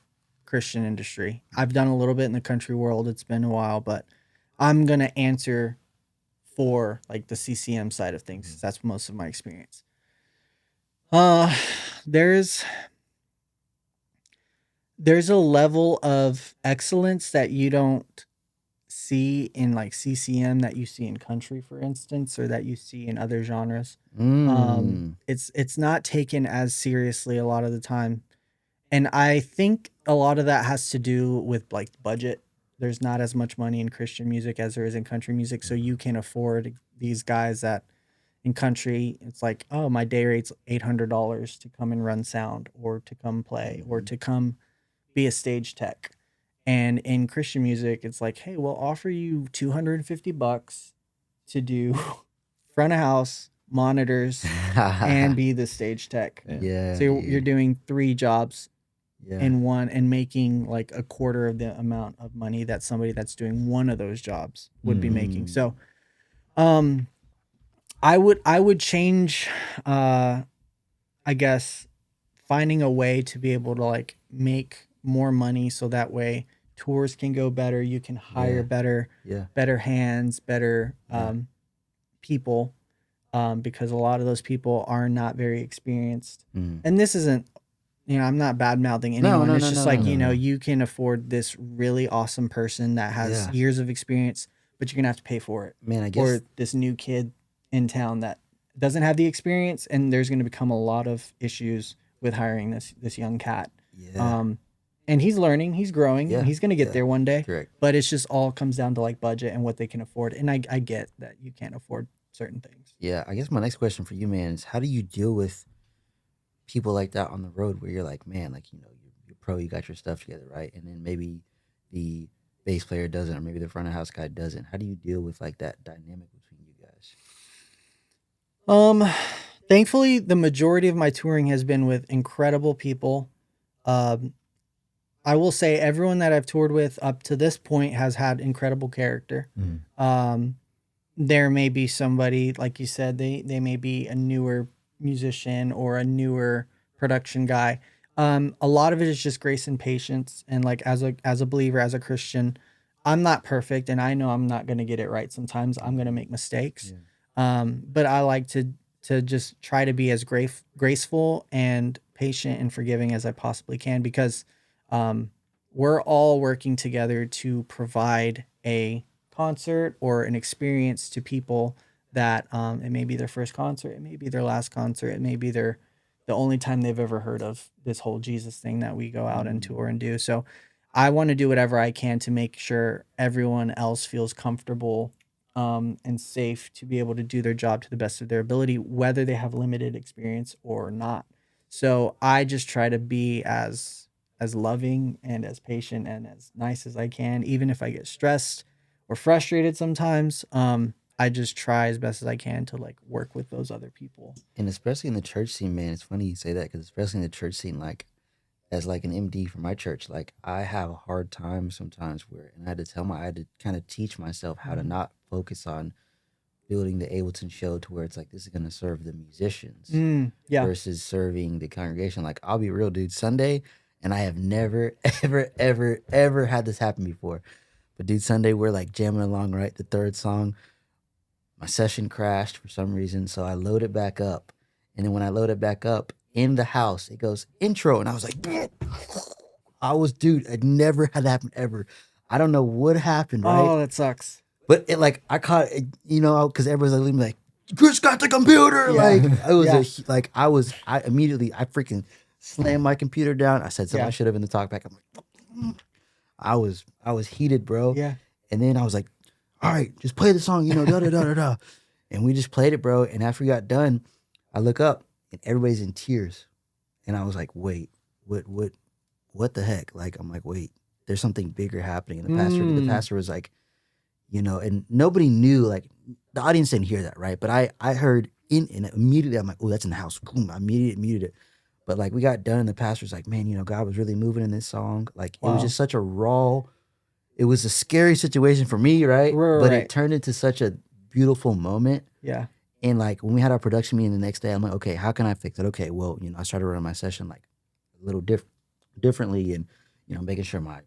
Christian industry. I've done a little bit in the country world. It's been a while, but I'm going to answer for like the CCM side of things. That's most of my experience. There's a level of excellence that you don't see in like CCM that you see in country, for instance, or that you see in other genres. It's not taken as seriously a lot of the time. And I think a lot of that has to do with like budget. There's not as much money in Christian music as there is in country music, so you can afford these guys that in country it's like, oh, my day rate's $800 to come and run sound or to come play or to come be a stage tech. And in Christian music, it's like, hey, we'll offer you $250 to do front of house monitors and be the stage tech. Yeah. So you're doing 3 jobs yeah. in one and making like a quarter of the amount of money that somebody that's doing one of those jobs would be making. So I would change I guess finding a way to be able to like make more money so that way tours can go better, you can hire better hands, better people, because a lot of those people are not very experienced. And this isn't, I'm not bad mouthing anyone. It's just like, you can afford this really awesome person that has years of experience, but you're gonna have to pay for it. Man, I guess. Or this new kid in town that doesn't have the experience, and there's gonna become a lot of issues with hiring this young cat. Yeah. And he's learning, he's growing, and he's gonna get there one day. Correct. But it's just all comes down to like budget and what they can afford. And I get that you can't afford certain things. Yeah, I guess my next question for you, man, is how do you deal with people like that on the road where you're like, man, like, you're pro, you got your stuff together, right? And then maybe the bass player doesn't, or maybe the front of house guy doesn't. How do you deal with like that dynamic between you guys? Thankfully, the majority of my touring has been with incredible people. I will say everyone that I've toured with up to this point has had incredible character. There may be somebody, like you said, they may be a newer musician or a newer production guy. A lot of it is just grace and patience. And like as a believer, as a Christian, I'm not perfect, and I know I'm not going to get it right. Sometimes I'm going to make mistakes. But I like to just try to be as graceful and patient and forgiving as I possibly can, because we're all working together to provide a concert or an experience to people that it may be their first concert, it may be their last concert, it may be the only time they've ever heard of this whole Jesus thing that we go out and tour and do. So I want to do whatever I can to make sure everyone else feels comfortable and safe to be able to do their job to the best of their ability, whether they have limited experience or not. So I just try to be as loving and as patient and as nice as I can, even if I get stressed or frustrated sometimes. I just try as best as I can to like work with those other people. And especially in the church scene, man, it's funny you say that, because especially in the church scene, like as like an MD for my church, like I have a hard time sometimes and I had to kind of teach myself how to not focus on building the Ableton show to where it's like, this is going to serve the musicians versus serving the congregation. Like, I'll be real, dude, Sunday, and I have never, ever, ever, ever had this happen before. But dude, Sunday, we're like jamming along, right? The third song, my session crashed for some reason. So I load it back up. And then when I load it back up in the house, it goes intro. And I was like, dude, I'd never had that happen ever. I don't know what happened, right? Oh, that sucks. But it, like, I caught it, because everybody's like, Chris got the computer. Yeah. Like, it was I freaking slammed my computer down. I said something I should have in the talkback. I'm like, I was heated, bro. Yeah. And then I was like, all right, just play the song, da da da da da. And we just played it, bro. And after we got done, I look up and everybody's in tears. And I was like, wait, what the heck? Like, I'm like, wait, there's something bigger happening. And the pastor was like, and nobody knew, like, the audience didn't hear that, right? But I heard and immediately I'm like, oh, that's in the house. Boom, I immediately muted it. But like we got done and the pastor was like, man, God was really moving in this song. Like it was just such a raw, it was a scary situation for me, right? But it turned into such a beautiful moment. Yeah. And like when we had our production meeting the next day, I'm like, okay, how can I fix it? Okay, well, I started running my session like a little differently and, making sure my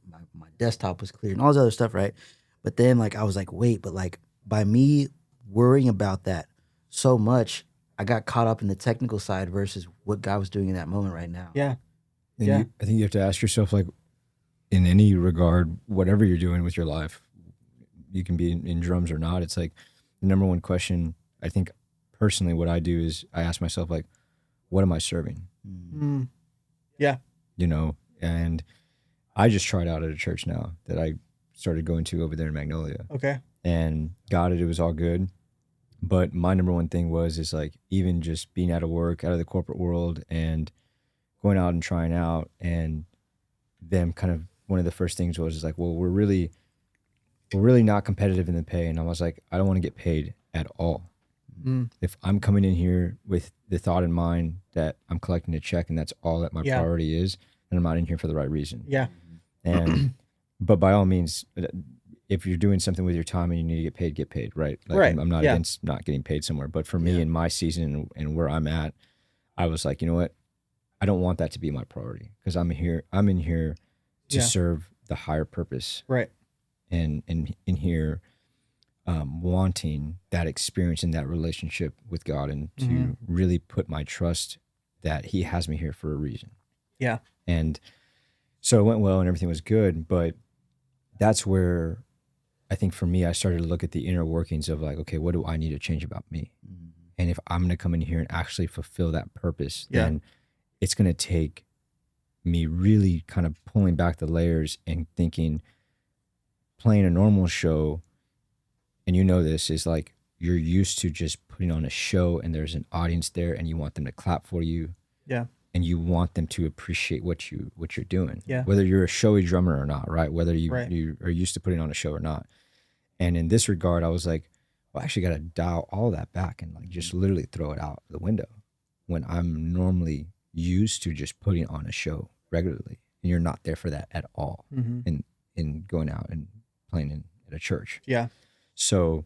desktop was clear and all this other stuff, right? But then like I was like, wait, but like by me worrying about that so much, I got caught up in the technical side versus what God was doing in that moment right now. Yeah. And I think you have to ask yourself, like, in any regard, whatever you're doing with your life, you can be in drums or not. It's like the number one question, I think personally what I do is I ask myself, like, what am I serving? Yeah. you know, and I just tried out at a church now that I started going to over there in Magnolia, Okay. and got it. It was all good. But my number one thing is like, even just being out of work, out of the corporate world, and going out and trying out, and them kind of, one of the first things was is like, well, we're really not competitive in the pay. And I was like, I don't want to get paid at all. Mm. If I'm coming in here with the thought in mind that I'm collecting a check and that's all that my Yeah. priority is, then I'm not in here for the right reason. Yeah. And but by all means, if you're doing something with your time and you need to get paid, right? Like, Right. I'm not Yeah. against not getting paid somewhere. But for me, Yeah. in my season and where I'm at, I was like, you know what? I don't want that to be my priority, because I'm in here to Yeah. serve the higher purpose, Right. and in here, wanting that experience and that relationship with God, and to Mhm. really put my trust that He has me here for a reason. Yeah. And so it went well and everything was good, but that's where I think for me, I started to look at the inner workings of like, okay, what do I need to change about me? Mhm. And if I'm going to come in here and actually fulfill that purpose, Yeah. then it's going to take me really kind of pulling back the layers and thinking, playing a normal show, and you know this, is like, you're used to just putting on a show and there's an audience there and you want them to clap for you. Yeah. And you want them to appreciate what you're doing. Yeah. Whether you're a showy drummer or not, right? Whether Right. you are used to putting on a show or not. And in this regard, I was like, well, I actually got to dial all that back and like just literally throw it out the window, when I'm normally used to just putting on a show regularly, and you're not there for that at all. Mhm. In going out and playing at a church. Yeah. So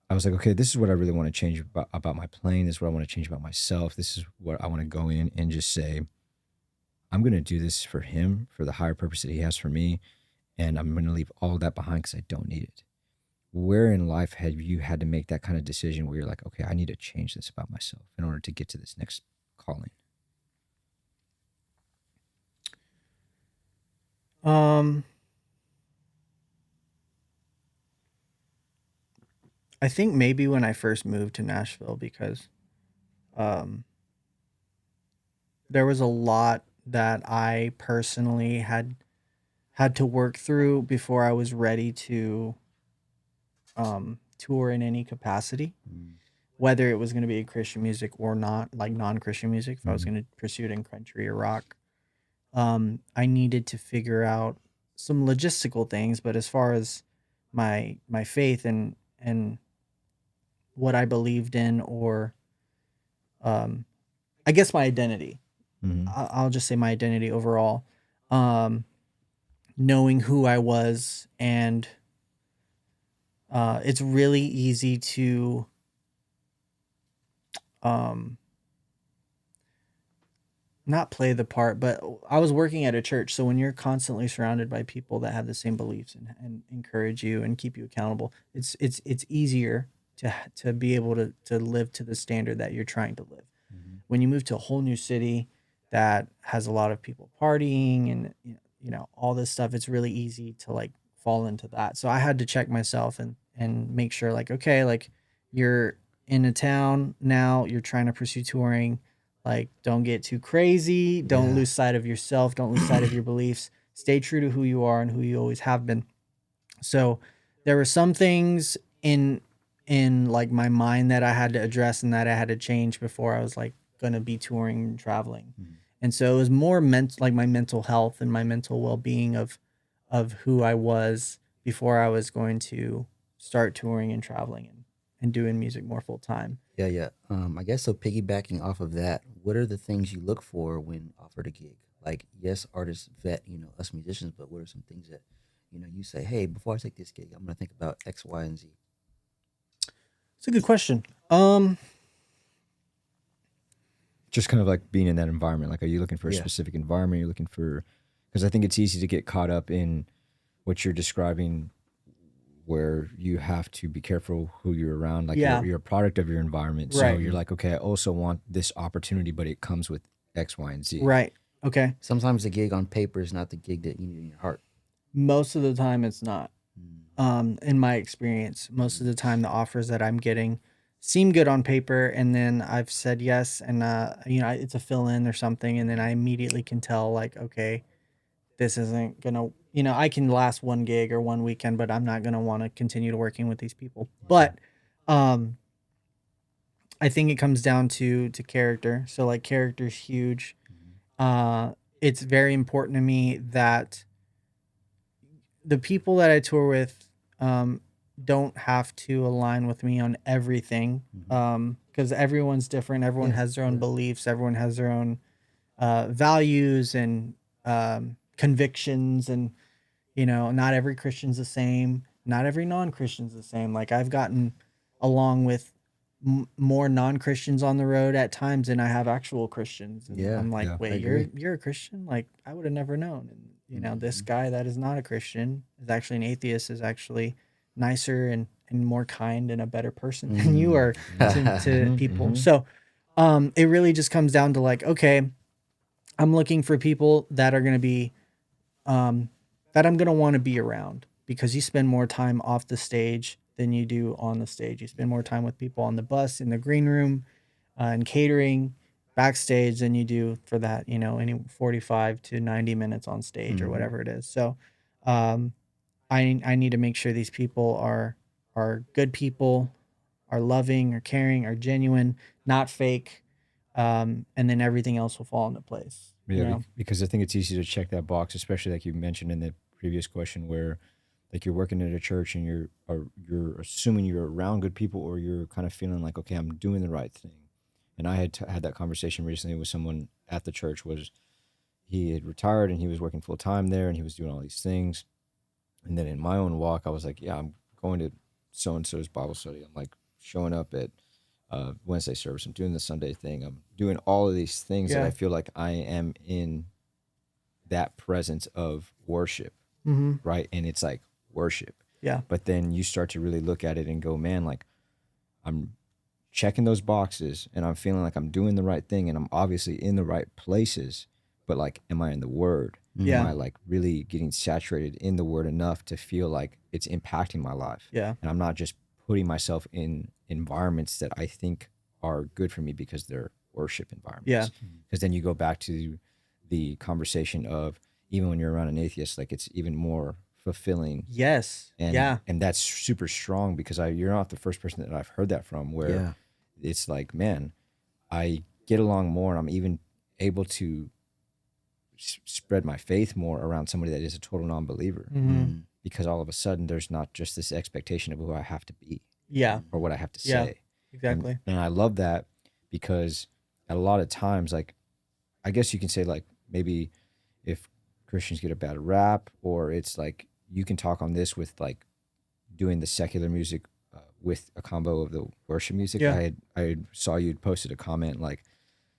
I was like, okay, this is what I really want to change about my playing. This is what I want to change about myself. This is what I want to go in and just say, I'm going to do this for Him, for the higher purpose that He has for me. And I'm going to leave all that behind because I don't need it. Where in life have you had to make that kind of decision where you're like, okay, I need to change this about myself in order to get to this next calling? I think maybe when I first moved to Nashville, because there was a lot that I personally had to work through before I was ready to tour in any capacity, Mm. whether it was going to be Christian music or not, like non-Christian music. If I was Mhm. going to pursue it in country or rock, I needed to figure out some logistical things. But as far as my faith and what I believed in, or I guess my identity, Mhm. I'll just say my identity overall, um, knowing who I was, and it's really easy to um, not play the part, but I was working at a church. So when you're constantly surrounded by people that have the same beliefs and encourage you and keep you accountable, it's easier to be able to live to the standard that you're trying to live. Mhm. When you move to a whole new city that has a lot of people partying and all this stuff, it's really easy to like fall into that. So I had to check myself and make sure, like, okay, like, you're in a town now, you're trying to pursue touring, like, don't get too crazy, don't Yeah. lose sight of yourself, don't lose sight of your beliefs, stay true to who you are and who you always have been. So there were some things in like my mind that I had to address and that I had to change before I was like going to be touring and traveling. Mhm. And so it was more like my mental health and my mental well-being of who I was before I was going to start touring and traveling and doing music more full time. Yeah, yeah. I guess so. Piggybacking off of that, what are the things you look for when offered a gig? Like, yes, artists vet, us musicians, but what are some things that, you say, hey, before I take this gig, I'm gonna think about X, Y, and Z. It's a good question. Just kind of like being in that environment. Like, are you looking for a Yeah. specific environment? Are you looking for, because I think it's easy to get caught up in what you're describing, where you have to be careful who you're around. Like, Yeah. you're a product of your environment. So Right. you're like, okay, I also want this opportunity, but it comes with X, Y, and Z. Right. Okay. Sometimes the gig on paper is not the gig that you need in your heart. Most of the time it's not. Mm. In my experience, most of the time the offers that I'm getting, seem good on paper, and then I've said yes, and it's a fill in or something, and then I immediately can tell like, okay, this isn't gonna, I can last one gig or one weekend, but I'm not gonna want to continue to working with these people. But um I think it comes down to character. So like character's huge. It's very important to me that the people that I tour with don't have to align with me on everything, because everyone's different. Everyone has their own beliefs. Everyone has their own values and convictions, and not every Christian's the same. Not every non-Christian's the same. Like I've gotten along with more non-Christians on the road at times than I have actual Christians. And I'm like, I wait, agree. you're a Christian? Like I would have never known. And this guy that is not a Christian, is actually an atheist, is actually nicer and more kind and a better person than you are to people. So it really just comes down to like, okay, I'm looking for people that are going to be that I'm going to want to be around, because you spend more time off the stage than you do on the stage. You spend more time with people on the bus, in the green room, and catering, backstage, than you do for that, any 45 to 90 minutes on stage or whatever it is. So I need to make sure these people are good people, are loving, are caring, are genuine, not fake. And then everything else will fall into place. Yeah, because I think it's easy to check that box, especially like you mentioned in the previous question, where like you're working at a church and you're assuming you're around good people, or you're kind of feeling like, okay, I'm doing the right thing. And I had that conversation recently with someone at the church. Was he had retired and he was working full time there, and he was doing all these things. And then in my own walk, I was like, yeah, I'm going to so and so's Bible study. I'm like showing up at Wednesday service. I'm doing the Sunday thing. I'm doing all of these things that I feel like I am in that presence of worship, right? And it's like worship. Yeah. But then you start to really look at it and go, man, like I'm checking those boxes and I'm feeling like I'm doing the right thing and I'm obviously in the right places, but like, am I in the Word? Yeah. Am I like really getting saturated in the Word enough to feel like it's impacting my life? Yeah. And I'm not just putting myself in environments that I think are good for me because they're worship environments. Yeah. Because then you go back to the conversation of, even when you're around an atheist, like it's even more fulfilling. Yes. And and that's super strong, because you're not the first person that I've heard that from, where it's like, man, I get along more, and I'm even able to spread my faith more around somebody that is a total non-believer, because all of a sudden there's not just this expectation of who I have to be, or what I have to say. Exactly. And I love that, because at a lot of times, like, I guess you can say, like, maybe if Christians get a bad rap, or it's like you can talk on this with like doing the secular music with a combo of the worship music. I saw you'd posted a comment like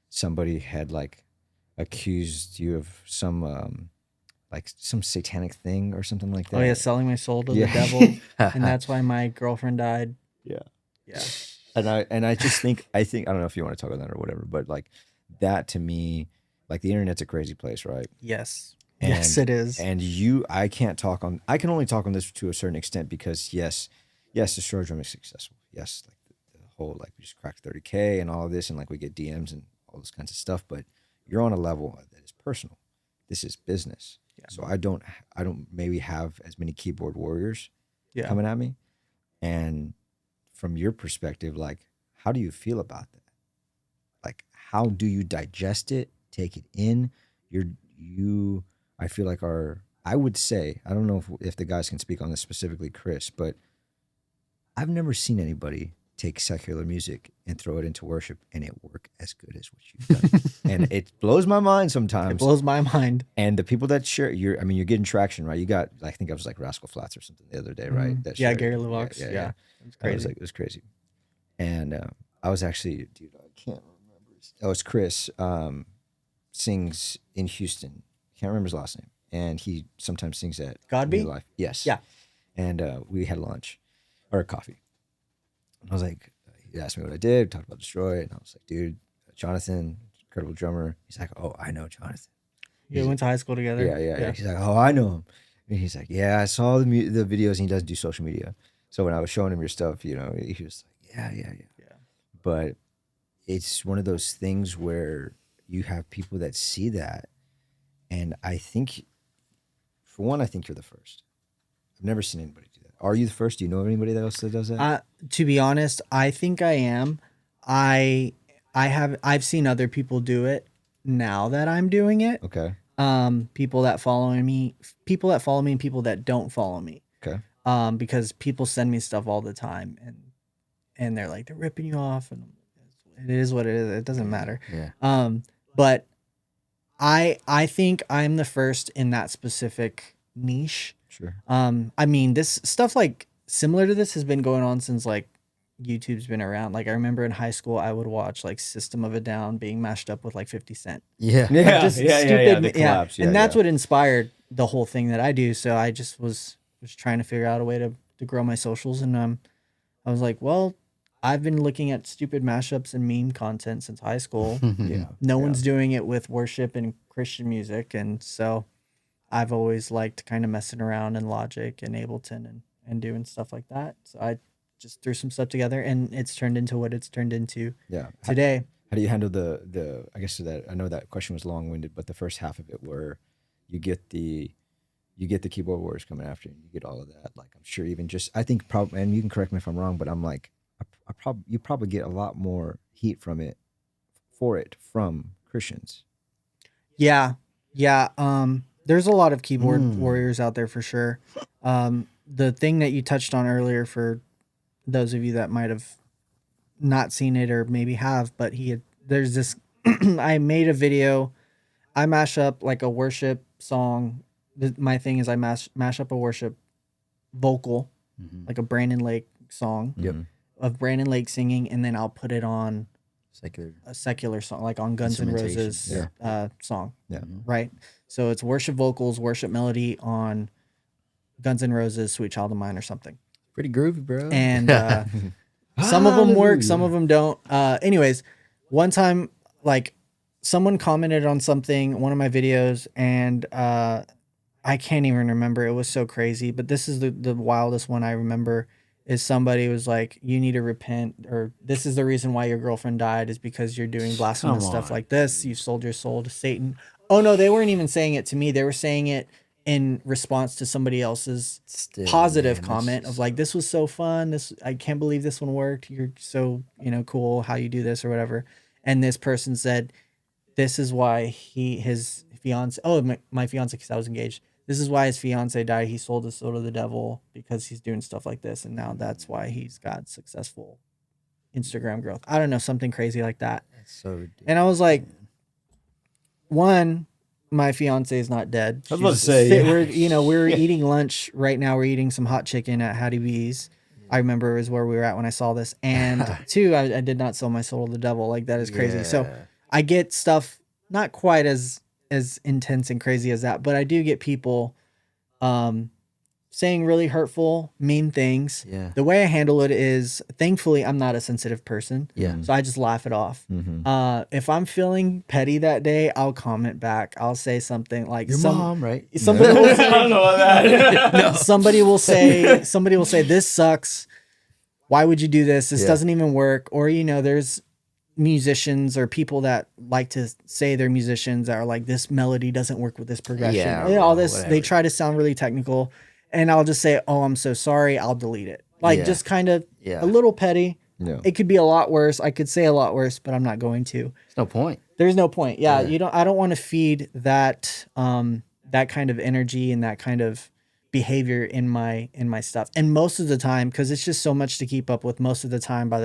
somebody had like accused you of some like some satanic thing or something like that. Oh yeah, selling my soul to the devil, and that's why my girlfriend died. Yeah. And I just think I don't know if you want to talk about that or whatever, but like that to me, like the internet's a crazy place, right? Yes. And, yes, it is. And I can only talk on this to a certain extent, because yes, Destroy Drum is successful. Yes, like the whole, like, we just cracked 30K and all of this, and like we get DMs and all this kinds of stuff, but you're on a level that is personal. This is business. Yeah. So I don't maybe have as many keyboard warriors coming at me. And from your perspective, like, how do you feel about that? Like, how do you digest it, take it in? I feel like I would say, I don't know if the guys can speak on this specifically, Chris, but I've never seen anybody take secular music and throw it into worship and it work as good as what you've done. And it blows my mind sometimes. It blows my mind. And the people that share, you're getting traction, right? You got, I think I was like Rascal Flats or something the other day, right? That Gary Luvox. Yeah. It was crazy. It was crazy. And I was actually, dude, I can't remember. Oh, it's Chris, sings in Houston. Can't remember his last name. And he sometimes sings at Godby? New Life. Yes. Yeah. And we had lunch or coffee. And I was like, he asked me what I did, talked about Destroy, and I was like, dude, Jonathan, incredible drummer. He's like, oh, I know Jonathan. We went to high school together. Yeah. He's like, oh, I know him. And he's like, yeah, I saw the videos, and he doesn't do social media. So when I was showing him your stuff, he was like, yeah. but it's one of those things where you have people that see that, and I think, for one, I think you're the first. I've never seen anybody do that. Are you the first? Do you know of anybody else that does that? To be honest, I think I am. I I've seen other people do it now that I'm doing it. Okay. People that follow me, and people that don't follow me. Okay. Because people send me stuff all the time, and they're like, they're ripping you off, and it is what it is. It doesn't matter. Yeah. But I think I'm the first in that specific niche. Sure. I mean, this stuff like similar to this has been going on since like YouTube's been around. Like I remember in high school, I would watch like System of a Down being mashed up with like 50 Cent. Yeah. Yeah. Just yeah. stupid, The collapse. and that's what inspired the whole thing that I do. So I just was trying to figure out a way to grow my socials, and I was like, well, I've been looking at stupid mashups and meme content since high school. Yeah. No one's doing it with worship and Christian music, and so I've always liked kind of messing around in Logic and Ableton and doing stuff like that. So I just threw some stuff together, and it's turned into what it's turned into today. How do you handle the? I guess that I know that question was long winded, but the first half of it, where you get the keyboard warriors coming after you, and you get all of that. Like I'm sure even just I think probably, and you can correct me if I'm wrong, but I'm like you probably get a lot more heat from Christians. Yeah. There's a lot of keyboard warriors out there for sure. The thing that you touched on earlier, for those of you that might have not seen it or maybe have, but there's this, I made a video. I mash up like a worship song. My thing is I mash up a worship vocal, like a Brandon Lake song of Brandon Lake singing, and then I'll put it on a secular song, like on Guns N' Roses song. Yeah. Right. So it's worship vocals, worship melody on Guns N' Roses, Sweet Child of Mine or something. Pretty groovy, bro. And some of them work, some of them don't. Anyways, one time, like someone commented on something, one of my videos, and I can't even remember. It was so crazy, but this is the wildest one I remember. Is somebody was like, you need to repent, or this is the reason why your girlfriend died, is because you're doing blasphemous stuff like this. You sold your soul to Satan. Oh no, they weren't even saying it to me. They were saying it in response to somebody else's positive comment of like, this was so fun. I can't believe this one worked. You're so, cool how you do this or whatever. And this person said, this is why his fiance, my fiance, because I was engaged. This is why his fiance died. He sold his soul to the devil because he's doing stuff like this. And now that's why he's got successful Instagram growth. I don't know, something crazy like that. That's so ridiculous. And I was like, one, my fiance is not dead. I was about to say, we're eating lunch right now. We're eating some hot chicken at Hattie B's. I remember is where we were at when I saw this. And two, I did not sell my soul to the devil. Like that is crazy. Yeah. So I get stuff not quite as intense and crazy as that, but I do get people saying really hurtful, mean things. Yeah. The way I handle it is, thankfully, I'm not a sensitive person. Yeah. So I just laugh it off. If I'm feeling petty that day, I'll comment back. I'll say something like, Your mom, right? Somebody will say, I don't know about that. no. Somebody will say, this sucks. Why would you do this? This doesn't even work. Or, there's musicians or people that like to say they're musicians that are like, this melody doesn't work with this progression. All this, whatever. they try to sound really technical. And I'll just say, oh, I'm so sorry. I'll delete it. Like just kind of a little petty. Yeah. It could be a lot worse. I could say a lot worse, but I'm not going to. There's no point. There's no point. Yeah. I don't want to feed that, that kind of energy and that kind of behavior in my stuff. And most of the time, cause it's just so much to keep up with, most of the time, by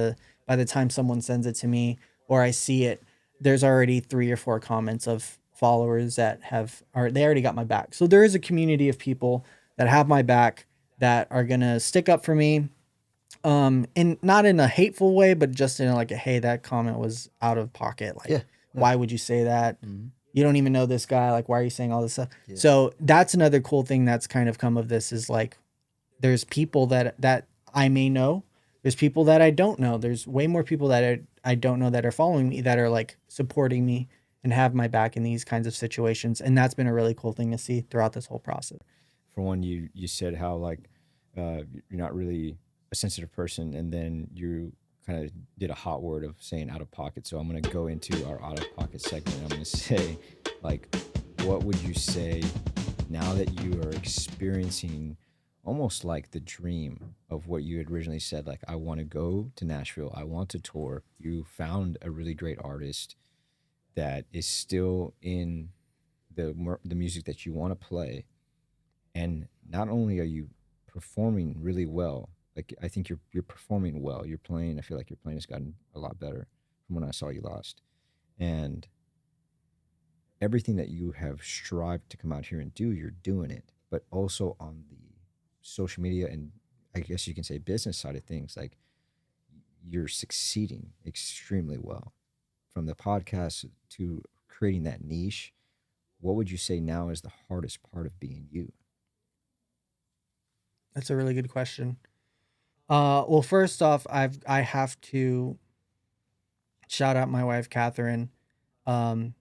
the time someone sends it to me or I see it, there's already 3 or 4 comments of followers that they already got my back. So there is a community of people that have my back that are going to stick up for me. And not in a hateful way, but just in like hey, that comment was out of pocket. Like, why would you say that? You don't even know this guy. Like, why are you saying all this stuff? Yeah. So that's another cool thing that's kind of come of this is like, there's people that I may know. There's people that I don't know. There's way more people that I don't know that are following me, that are like supporting me and have my back in these kinds of situations. And that's been a really cool thing to see throughout this whole process. For one, you said how like you're not really a sensitive person, and then you kind of did a hot word of saying out of pocket. So I'm going to go into our out of pocket segment. I'm going to say, like, what would you say now that you are experiencing almost like the dream of what you had originally said? Like, I want to go to Nashville. I want to tour. You found a really great artist that is still in the music that you want to play. And not only are you performing really well, like I think you're performing well. You're playing. I feel like your playing has gotten a lot better from when I saw you last, and everything that you have strived to come out here and do, you're doing it. But also on the social media and I guess you can say business side of things, like you're succeeding extremely well. From the podcast to creating that niche, what would you say now is the hardest part of being you? That's a really good question. Well, first off, I have to shout out my wife, Catherine, um,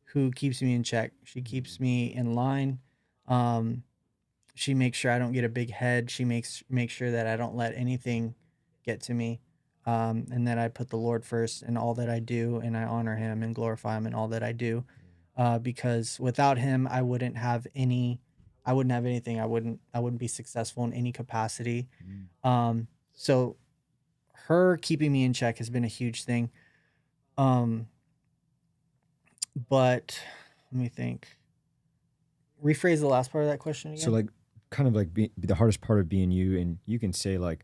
who keeps me in check. She keeps me in line. Um, she makes sure I don't get a big head. She makes sure that I don't let anything get to me, and that I put the Lord first in all that I do, and I honor Him and glorify Him in all that I do. Because without Him, I wouldn't have any. I wouldn't have anything. I wouldn't be successful in any capacity. So her keeping me in check has been a huge thing. Um, but let me think. Rephrase the last part of that question again. So like kind of like the hardest part of being you, and you can say like,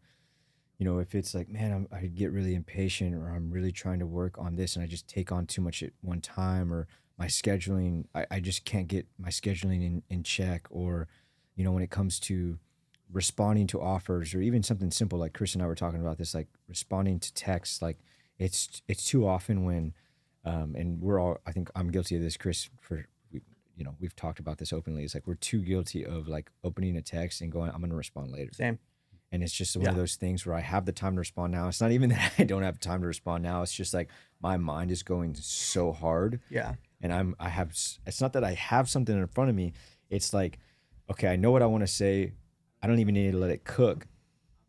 you know, if it's like, man, I get really impatient or I'm really trying to work on this and I just take on too much at one time, or my scheduling, I just can't get my scheduling in check, or, you know, when it comes to responding to offers or even something simple like Chris and I were talking about this, like responding to texts, like it's too often when, and we're all, I think I'm guilty of this, Chris, you know, we've talked about this openly. It's like we're too guilty of like opening a text and going, I'm going to respond later. Same. And it's just one of those things where I have the time to respond now. It's not even that I don't have time to respond now. It's just like my mind is going so hard. Yeah. And it's not that I have something in front of me. It's like, okay, I know what I want to say. I don't even need to let it cook.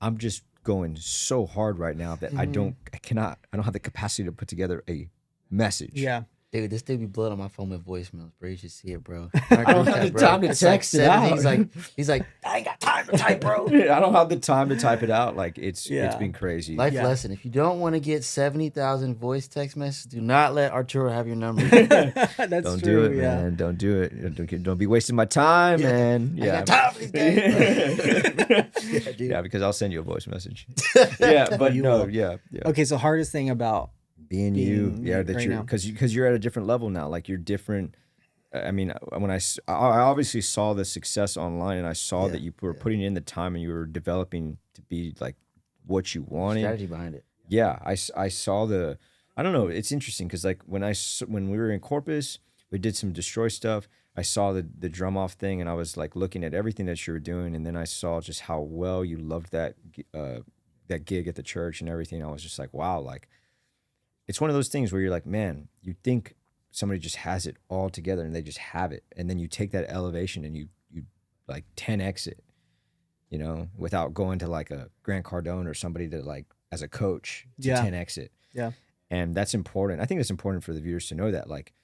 I'm just going so hard right now that I don't have the capacity to put together a message. Yeah. Dude, this dude be blowing on my phone with voicemails, bro. You should see it, bro. I don't have the time to text it out. He's like, I ain't got time to type, bro. I don't have the time to type it out. Like it's been crazy. Life lesson: if you don't want to get 70,000 voice text messages, do not let Arturo have your number. That's don't true. do it, man. Don't do it. Don't be wasting my time, man. I got time for these guys. Yeah, because I'll send you a voice message. Yeah, but no, yeah. Okay, so hardest thing about being you, that right you're now. because you're at a different level now. Like you're different. I mean, when I obviously saw the success online, and I saw that you were putting in the time and you were developing to be like what you wanted. Strategy behind it. Yeah, I saw the. I don't know. It's interesting because like when we were in Corpus, we did some Destroy stuff. I saw the drum off thing, and I was like looking at everything that you were doing, and then I saw just how well you loved that gig at the church and everything. I was just like, wow, like. It's one of those things where you're like, man, you think somebody just has it all together and they just have it. And then you take that elevation and you like 10X it, you know, without going to like a Grant Cardone or somebody to like as a coach to 10X it. Yeah. And that's important. I think it's important for the viewers to know that like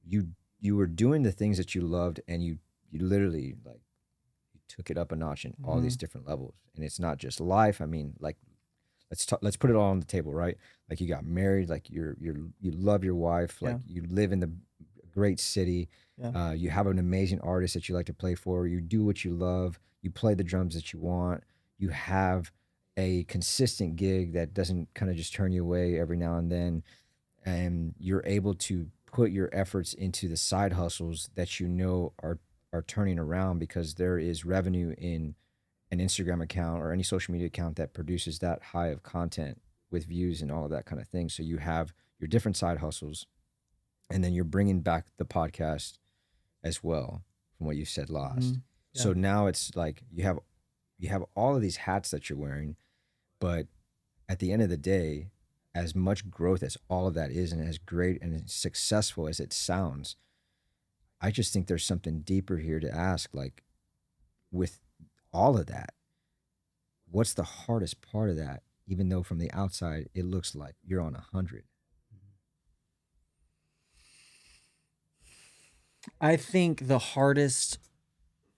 you were doing the things that you loved and you literally like you took it up a notch in all these different levels. And it's not just life. I mean, like let's put it all on the table, right? Like you got married, like you love your wife, like you live in the great city. Yeah. You have an amazing artist that you like to play for. You do what you love. You play the drums that you want. You have a consistent gig that doesn't kind of just turn you away every now and then. And you're able to put your efforts into the side hustles that you know are turning around because there is revenue in an Instagram account or any social media account that produces that high of content with views and all of that kind of thing. So you have your different side hustles, and then you're bringing back the podcast as well from what you said last. Yeah. So now it's like you have all of these hats that you're wearing, but at the end of the day, as much growth as all of that is and as great and as successful as it sounds, I just think there's something deeper here to ask, like with all of that, what's the hardest part of that even though from the outside it looks like you're on 100? I think the hardest,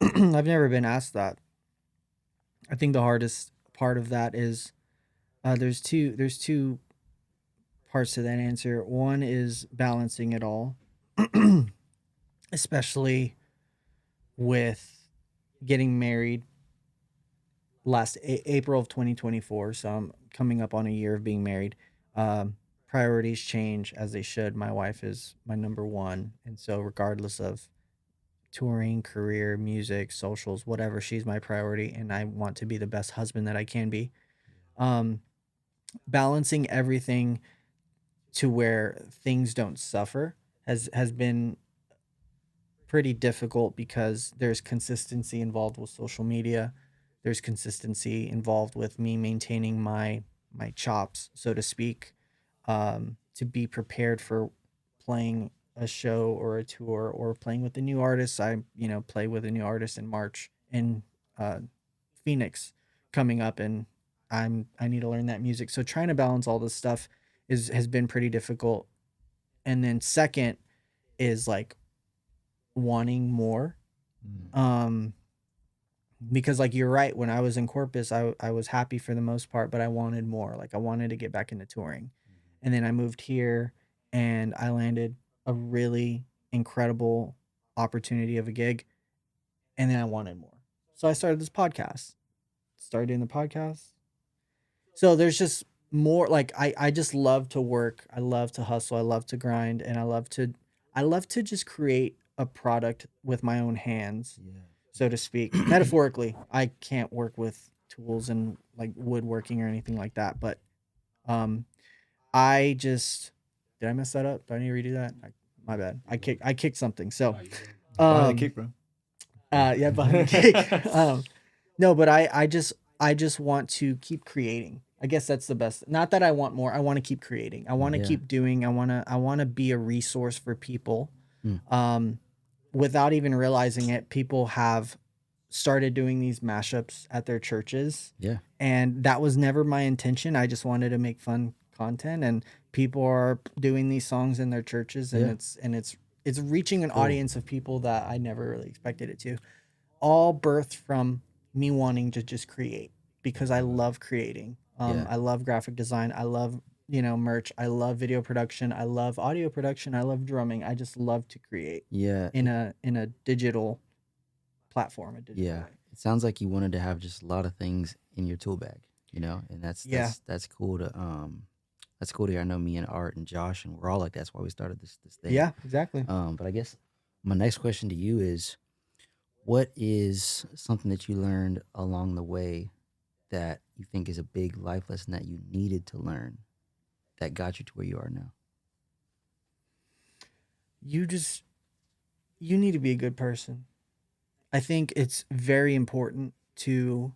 I've never been asked that. I think the hardest part of that is there's two parts to that answer. One is balancing it all, especially with getting married last April of 2024. So I'm coming up on a year of being married. Priorities change as they should. My wife is my number one. And so, regardless of touring, career, music, socials, whatever, she's my priority. And I want to be the best husband that I can be. Um, Balancing everything to where things don't suffer has been pretty difficult because there's consistency involved with social media. There's consistency involved with me maintaining my chops, so to speak, to be prepared for playing a show or a tour or playing with a new artist. I play with a new artist in March in uh, Phoenix coming up, and I need to learn that music. So trying to balance all this stuff has been pretty difficult. And then second is like wanting more. Um because like you're right, when I was in Corpus, I was happy for the most part, but I wanted more. Like I wanted to get back into touring. And then I moved here and I landed a really incredible opportunity of a gig, and then I wanted more. So I started this podcast. Started doing the podcast. So there's just more, like I just love to work. I love to hustle. I love to grind, and I love to just create a product with my own hands, Yeah. so to speak. Metaphorically, I can't work with tools and like woodworking or anything like that, but um I just did I mess that up? Do I need to redo that? My bad. I kicked something. So Behind the um kick, bro. yeah, behind the kick. No, but I just want to keep creating. I guess that's the best. Not that I want more. I want to keep creating. I want to Yeah. keep doing. I want to be a resource for people. Mm. Without even realizing it, people have started doing these mashups at their churches. Yeah. And that was never my intention. I just wanted to make fun content, and people are doing these songs in their churches, and Yeah. it's reaching an Cool. audience of people that I never really expected it to. All birthed from me wanting to just create because I love creating. Yeah. I love graphic design. I love, merch. I love video production. I love audio production. I love drumming. I just love to create Yeah. in a digital platform, a digital Yeah. way. It sounds like you wanted to have just a lot of things in your tool bag, and Yeah. that's cool to hear. I know me and Art and Josh, and we're all like that's why we started this thing. Yeah, exactly. But I guess my next question to you is, what is something that you learned along the way that you think is a big life lesson that you needed to learn that got you to where you are now? You need to be a good person. I think it's very important to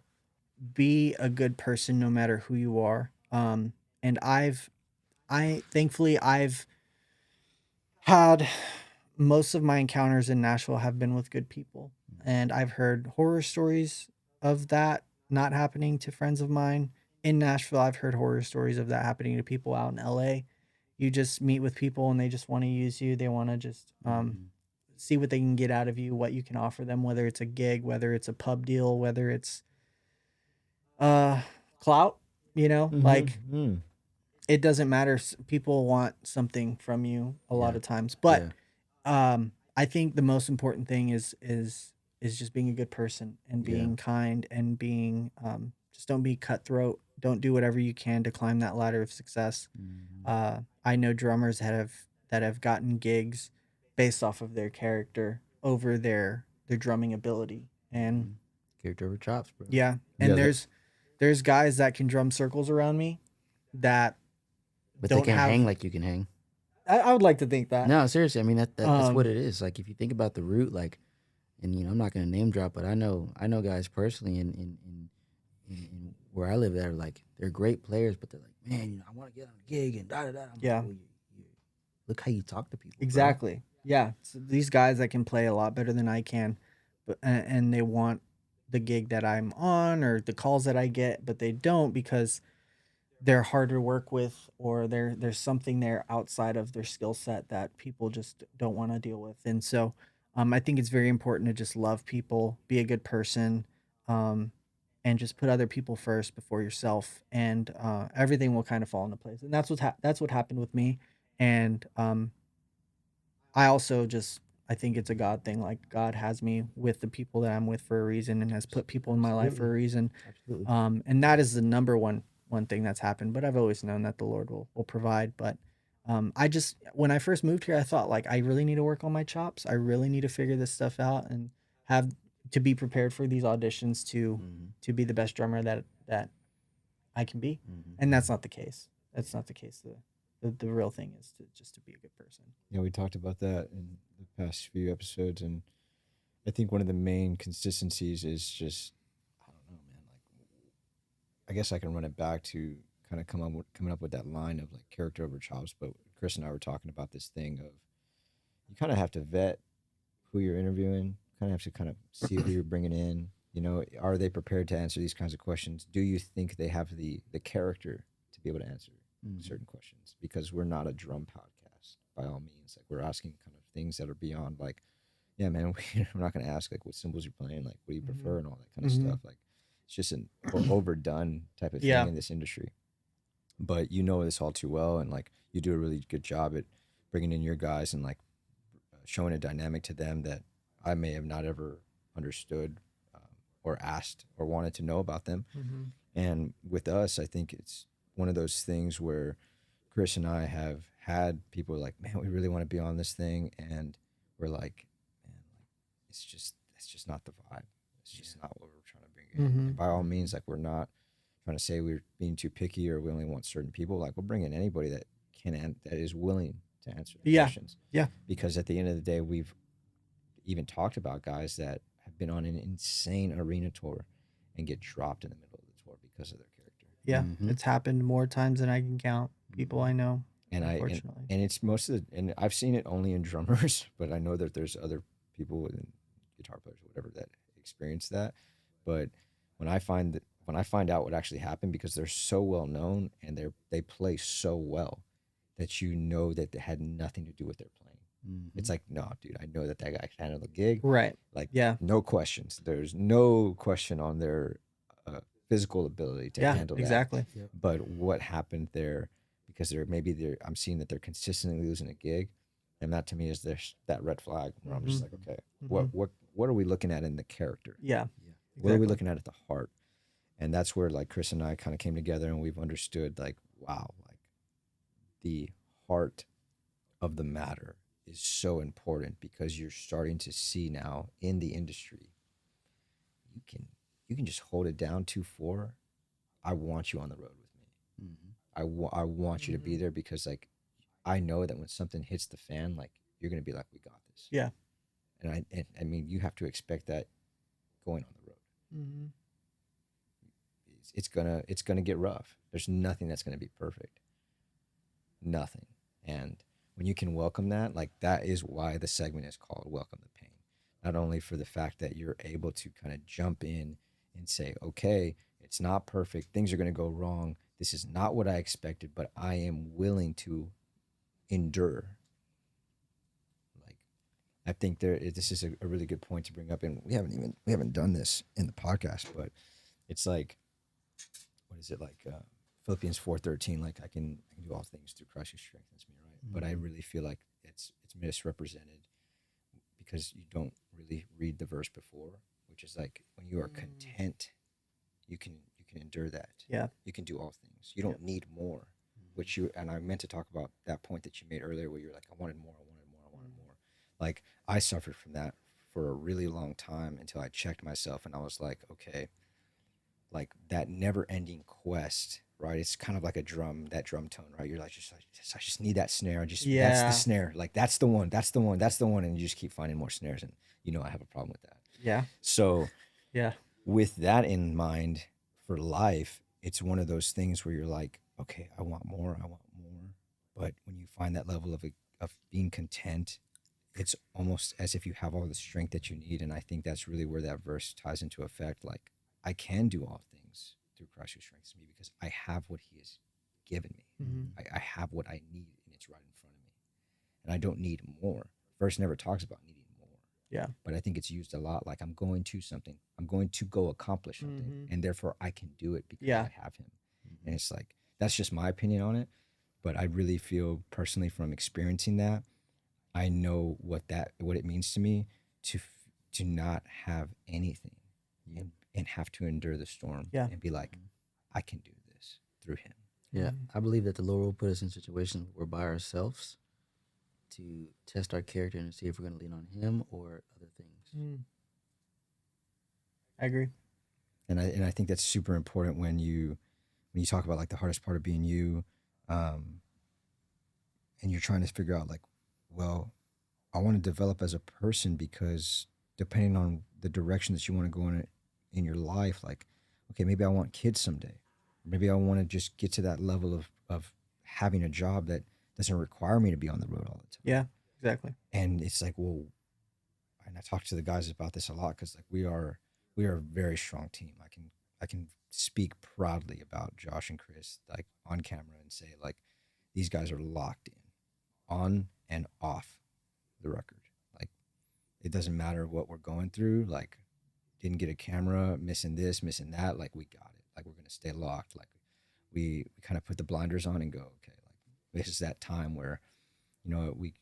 be a good person no matter who you are. And I've had most of my encounters in Nashville have been with good people. And I've heard horror stories of that not happening to friends of mine. In Nashville, I've heard horror stories of that happening to people out in LA. You just meet with people and they just want to use you. They want to just see what they can get out of you, what you can offer them, whether it's a gig, whether it's a pub deal, whether it's clout, like Mm. it doesn't matter. People want something from you a lot Yeah. of times. But Yeah. I think the most important thing is just being a good person and Yeah. being kind and being just don't be cutthroat. Don't do whatever you can to climb that ladder of success. I know drummers that have gotten gigs based off of their character over their drumming ability. And Character over chops, bro. yeah, Yeah, and that- there's guys that can drum circles around me that But don't they can't have. hang like you can hang. I would like to think that. No, seriously. I mean that's what Um, it is. Like if you think about the root, like, and I'm not gonna name drop, but I know guys personally in where I live that are like they're great players, but they're like, man, I want to get on a gig and da da da. I'm like, Yeah. well, you look how you talk to people. bro. Exactly. Yeah. So these guys that can play a lot better than I can, but and they want the gig that I'm on or the calls that I get, but they don't because they're hard to work with, or there's something there outside of their skill set that people just don't want to deal with. And so I think it's very important to just love people, be a good person, um, and just put other people first before yourself, and everything will kind of fall into place. And that's what happened with me. And I also just I think it's a God thing. Like, God has me with the people that I'm with for a reason, and has put people in my life for a reason. Absolutely. And that is the number one thing that's happened. But I've always known that the Lord will provide. But I just, when I first moved here, I thought, like, I really need to work on my chops. I really need to figure this stuff out and have to be prepared for these auditions Mm-hmm. to be the best drummer that I can be. Mm-hmm. And that's not the case. That's not the case. The real thing is to just to be a good person. Yeah, we talked about that in the past few episodes, and I think one of the main consistencies is just, I don't know, man. Like, I guess I can run it back to kind of coming up with that line of like character over chops. But Chris and I were talking about this thing of you kind of have to vet who you're interviewing, kind of have to kind of see who you're bringing in. You know, are they prepared to answer these kinds of questions? Do you think they have the character to be able to answer certain questions? Because we're not a drum podcast by all means. Like, we're asking kind of things that are beyond like, yeah, man, we're not going to ask like what cymbals you're playing, like what do you prefer, and all that kind of stuff. Like, it's just an overdone type of thing Yeah. in this industry. But you know this all too well, and like you do a really good job at bringing in your guys and like showing a dynamic to them that I may have not ever understood or asked or wanted to know about them. Mm-hmm. And with us, I think it's one of those things where Chris and I have had people like, man, we really want to be on this thing, and we're like, man, like it's just not the vibe. It's just not what we're trying to bring in. Mm-hmm. And by all means, like, we're not trying to say we're being too picky or we only want certain people. Like, we'll bring in anybody that that is willing to answer the Yeah. questions. Yeah. Because at the end of the day, we've even talked about guys that have been on an insane arena tour and get dropped in the middle of the tour because of their character. Yeah. Mhm. It's happened more times than I can count. People I know, And unfortunately. and it's most of the, and I've seen it only in drummers, but I know that there's other people and guitar players or whatever that experience that. But when I find out what actually happened, because they're so well known and they play so well that you know that they had nothing to do with their playing. It's like, no, dude, I know that guy can handle the gig. Right. Like, Yeah. no questions. There's no question on their physical ability to Yeah. handle that. Exactly. But what happened there, because I'm seeing that they're consistently losing a gig, and that to me is that red flag where I'm just like, okay, what are we looking at in the character? Yeah. What are we looking at the heart? And that's where like Chris and I kind of came together, and we've understood like, wow, like the heart of the matter is so important, because you're starting to see now in the industry, you can just hold it down 2/4. I want you on the road with me. I want you to be there, because like I know that when something hits the fan, like you're gonna be like, we got this. Yeah. And I mean, you have to expect that going on the road. Mm-hmm. It's gonna get rough. There's nothing that's gonna be perfect. Nothing. And when you can welcome that, like, that is why the segment is called Welcome the Pain. Not only for the fact that you're able to kind of jump in and say, okay, it's not perfect, things are going to go wrong, this is not what I expected, but I am willing to endure. Like, I think this is a really good point to bring up, and we haven't done this in the podcast, but it's like, what is it, like Philippians 4:13, like I can do all things through Christ who strengthens me, right? But I really feel like it's misrepresented, because you don't really read the verse before, which is like, when you are content, you can endure that. Yeah. You can do all things. You don't need more. And I meant to talk about that point that you made earlier, where you're like, I wanted more. Like, I suffered from that for a really long time, until I checked myself and I was like, okay, like that never ending quest, right? It's kind of like that drum tone, right? You're like, I just need that snare. That's the snare. Like, that's the one. And you just keep finding more snares, and I have a problem with that. Yeah. So Yeah. with that in mind, for life, it's one of those things where you're like, okay, I want more. But when you find that level of being content, it's almost as if you have all the strength that you need. And I think that's really where that verse ties into effect. Like, I can do all things through Christ who strengthens me, because I have what he has given me. Mhm. I have what I need, and it's right in front of me, and I don't need more. Verse never talks about needing more. Yeah. But I think it's used a lot. Like, I'm going to something. I'm going to go accomplish something, and therefore I can do it because Yeah. I have him. And it's like, that's just my opinion on it. But I really feel personally, from experiencing that, I know what it means to me to not have anything, and have to endure the storm, Yeah. and be like, I can do this through him. Yeah, I believe that the Lord will put us in situations where we're by ourselves to test our character and see if we're going to lean on Him or other things. I agree. And I think that's super important when you talk about like the hardest part of being you, and you're trying to figure out like, well, I want to develop as a person, because depending on the direction that you want to go in your life, like, okay, maybe I want kids someday. Maybe I want to just get to that level of having a job that doesn't require me to be on the road all the time. Yeah, exactly. And it's like, well, and I talk to the guys about this a lot, because like we are a very strong team. I can speak proudly about Josh and Chris, like, on camera, and say like, these guys are locked in, on and off the record. Like, it doesn't matter what we're going through. Like, didn't get a camera, missing this, missing that. Like, we got it. Like, we're gonna stay locked. Like, we kind of put the blinders on and go, okay, like, this is that time where,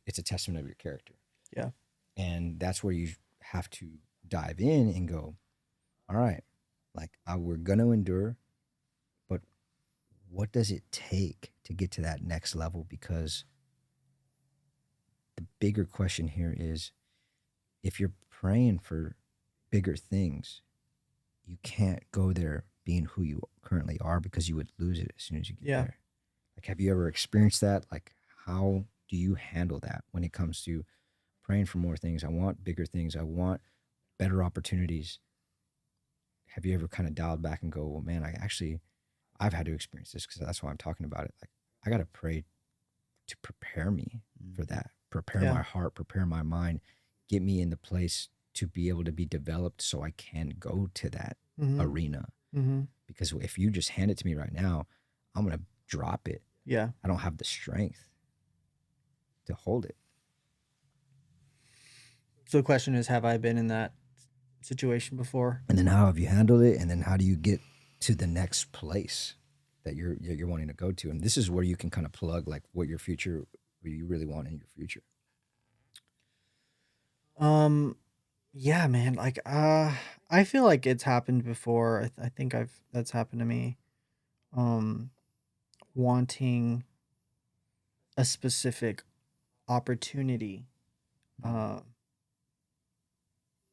it's a testament of your character. Yeah. And that's where you have to dive in and go, all right, like, we're gonna endure, but what does it take to get to that next level? Because the bigger question here is, if you're praying for bigger things, you can't go there being who you currently are, because you would lose it as soon as you get there. Like, have you ever experienced that? Like, how do you handle that when it comes to praying for more things? I want bigger things. I want better opportunities. Have you ever kind of dialed back and go, well, man, I've had to experience this, because that's why I'm talking about it. Like, I got to pray to prepare me for that, prepare my heart, prepare my mind, get me in the place to be able to be developed so I can go to that arena. Because if you just hand it to me right now, I'm going to drop it. Yeah. I don't have the strength to hold it. So the question is, have I been in that situation before? And then how have you handled it? And then how do you get to the next place that you're wanting to go to? And this is where you can kind of plug like what you really want in your future. Yeah, man. Like, I feel like it's happened before. I think that's happened to me. Wanting a specific opportunity,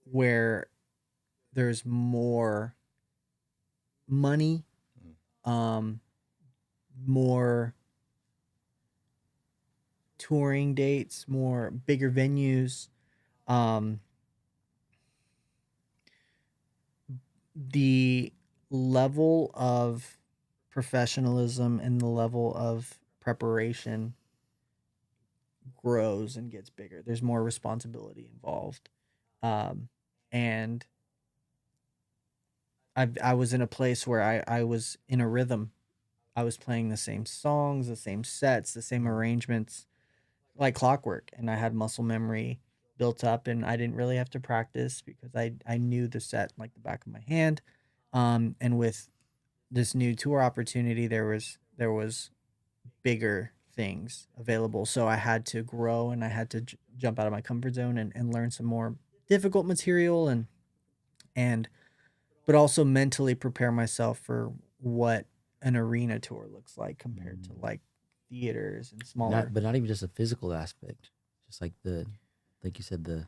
where there's more money, more touring dates, more bigger venues, the level of professionalism and the level of preparation grows and gets bigger. There's more responsibility involved. And I was in a place where I was in a rhythm. I was playing the same songs, the same sets, the same arrangements, like clockwork. And I had muscle memory built up, and I didn't really have to practice because I knew the set like the back of my hand. And with this new tour opportunity, there was bigger things available. So I had to grow, and I had to jump out of my comfort zone and learn some more difficult material, and but also mentally prepare myself for what an arena tour looks like compared to like theaters and smaller. Not even just a physical aspect, just like like you said, the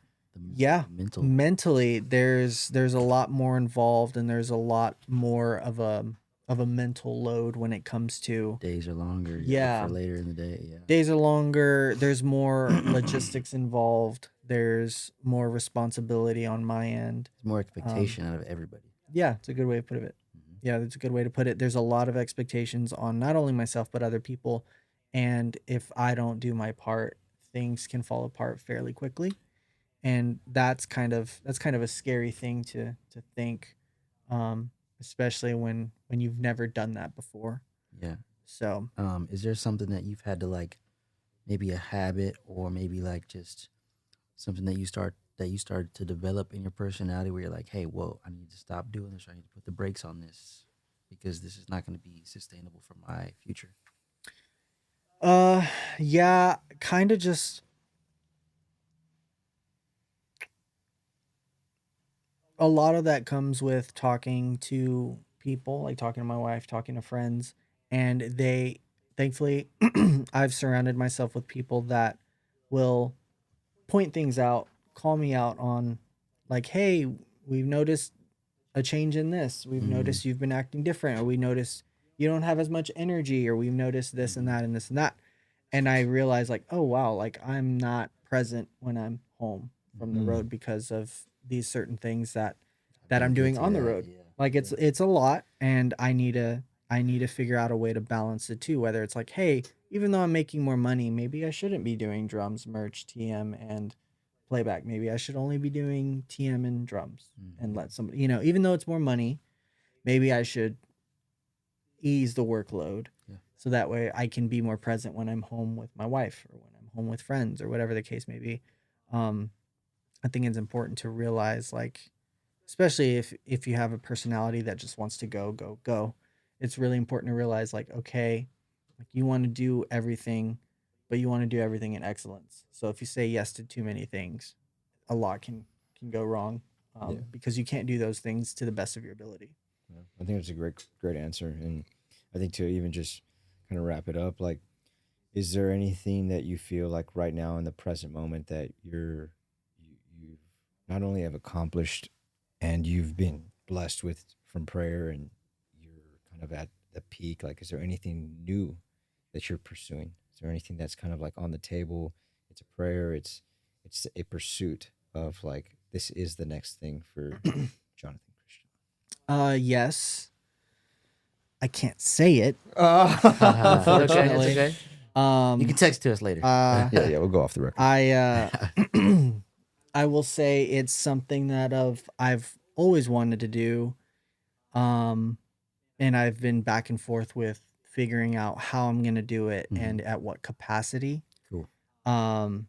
mental. Mentally, there's a lot more involved, and there's a lot more of a mental load when it comes to Days are longer. Yeah. For later in the day. Yeah. days are longer. There's more logistics involved. There's more responsibility on my end. There's more expectation out of everybody. Yeah, it's a good way to put it. Yeah, that's a good way to put it. There's a lot of expectations on not only myself but other people, and if I don't do my part, things can fall apart fairly quickly, and that's kind of a scary thing to think, especially when you've never done that before. Yeah. So Is there something that you've had to like, maybe a habit or maybe like just something that you started to develop in your personality where you're like, hey, whoa, I need to stop doing this. Or I need to put the brakes on this because this is not going to be sustainable for my future. yeah, kind of just a lot of that comes with talking to people, like talking to my wife, talking to friends, and they thankfully I've surrounded myself with people that will point things out, call me out on like, "Hey, we've noticed a change in this. We've Mm-hmm. noticed you've been acting different, or we noticed you don't have as much energy, or we've noticed this and that and this and that." And I realized like, "Oh wow, like I'm not present when I'm home from the Mm-hmm. road because of these certain things I've that been I'm doing guilty of on the that. road." Yeah. Like Yeah. it's a lot, and I need to figure out a way to balance it too, whether it's like, "Hey, even though I'm making more money, maybe I shouldn't be doing drums, merch, TM and playback. Maybe I should only be doing TM and drums and Mm-hmm. let somebody, even though it's more money, maybe I should ease the workload Yeah. so that way I can be more present when I'm home with my wife or when I'm home with friends or whatever the case may be." Um, I think it's important to realize, like, especially if you have a personality that just wants to go, go, go, it's really important to realize, like, okay, like you want to do everything, but you want to do everything in excellence. So if you say yes to too many things, a lot can go wrong, Yeah. because you can't do those things to the best of your ability. Yeah. I think that's a great answer. And I think to even just kind of wrap it up, like, is there anything that you feel like right now in the present moment that you've not only have accomplished and you've been blessed with from prayer and you're kind of at the peak? Like, is there anything new that you're pursuing? Is there anything that's kind of like on the table? It's a prayer. It's a pursuit of like this is the next thing for Jonathan Christian. Yes, I can't say it, It's okay. It's unfortunately. okay. You can Um, text to us later. Yeah, we'll go off the record. I will say it's something that I've always wanted to do, um, and I've been back and forth with figuring out how I'm gonna do it Mhm. and at what capacity. Cool. Um,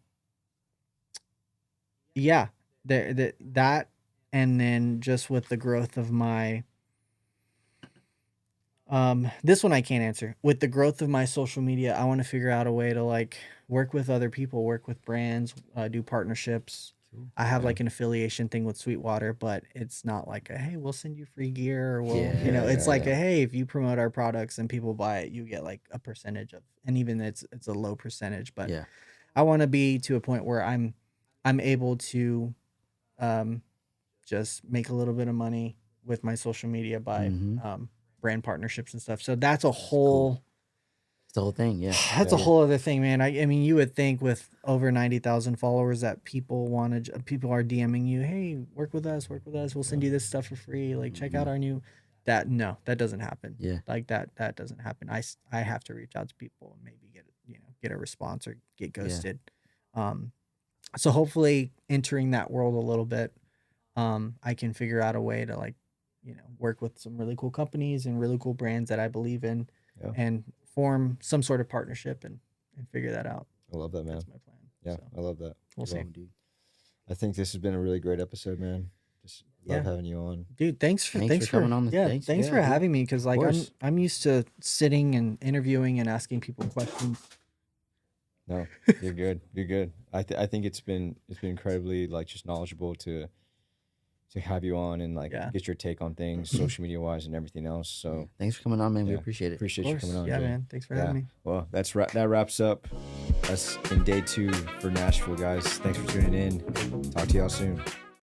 yeah, that, and then just with the growth of my this one I can't answer. With the growth of my social media, I want to figure out a way to like work with other people, work with brands, do partnerships. Cool. I have Yeah. like an affiliation thing with Sweetwater, but it's not like a hey, we'll send you free gear, or we'll, Yeah, it's yeah, like yeah. a hey, if you promote our products and people buy it, you get like a percentage of, and even it's a low percentage, but Yeah. I want to be to a point where I'm able to um just make a little bit of money with my social media by Mm-hmm. brand partnerships and stuff. So that's a Cool. whole It's the whole thing. Yeah. that's Yeah. a whole other thing, man. I mean, you would think with over 90,000 followers that people are DMing you, hey, work with us, work with us. We'll send you this stuff for free. Like, check out Mhm. our new. That no, that doesn't happen. Yeah. Like that doesn't happen. I have to reach out to people and maybe get a response or get Yeah. ghosted. Um, so hopefully entering that world a little bit, I can figure out a way to like, work with some really cool companies and really cool brands that I believe in, Yeah. and form some sort of partnership and figure that out. I love that, man. That's my plan. Yeah, So I love that. we'll see. Well, I think this has been a really great episode, man. Just love Yeah. having you on. Dude, thanks for coming on. thanks Yeah, for dude. having me, because Of like course. I'm used to sitting and interviewing and asking people questions. No, you're good. You're good. I think it's been incredibly like just knowledgeable to have you on and like Yeah. get your take on things, social media wise and everything else. So Thanks for coming on, man. We yeah, appreciate it. appreciate Of you course. coming on. Yeah, Jay. man. Thanks for Yeah. having me. Well, that wraps up us in day 2 for Nashville, guys. Thanks for tuning in. Talk to y'all soon.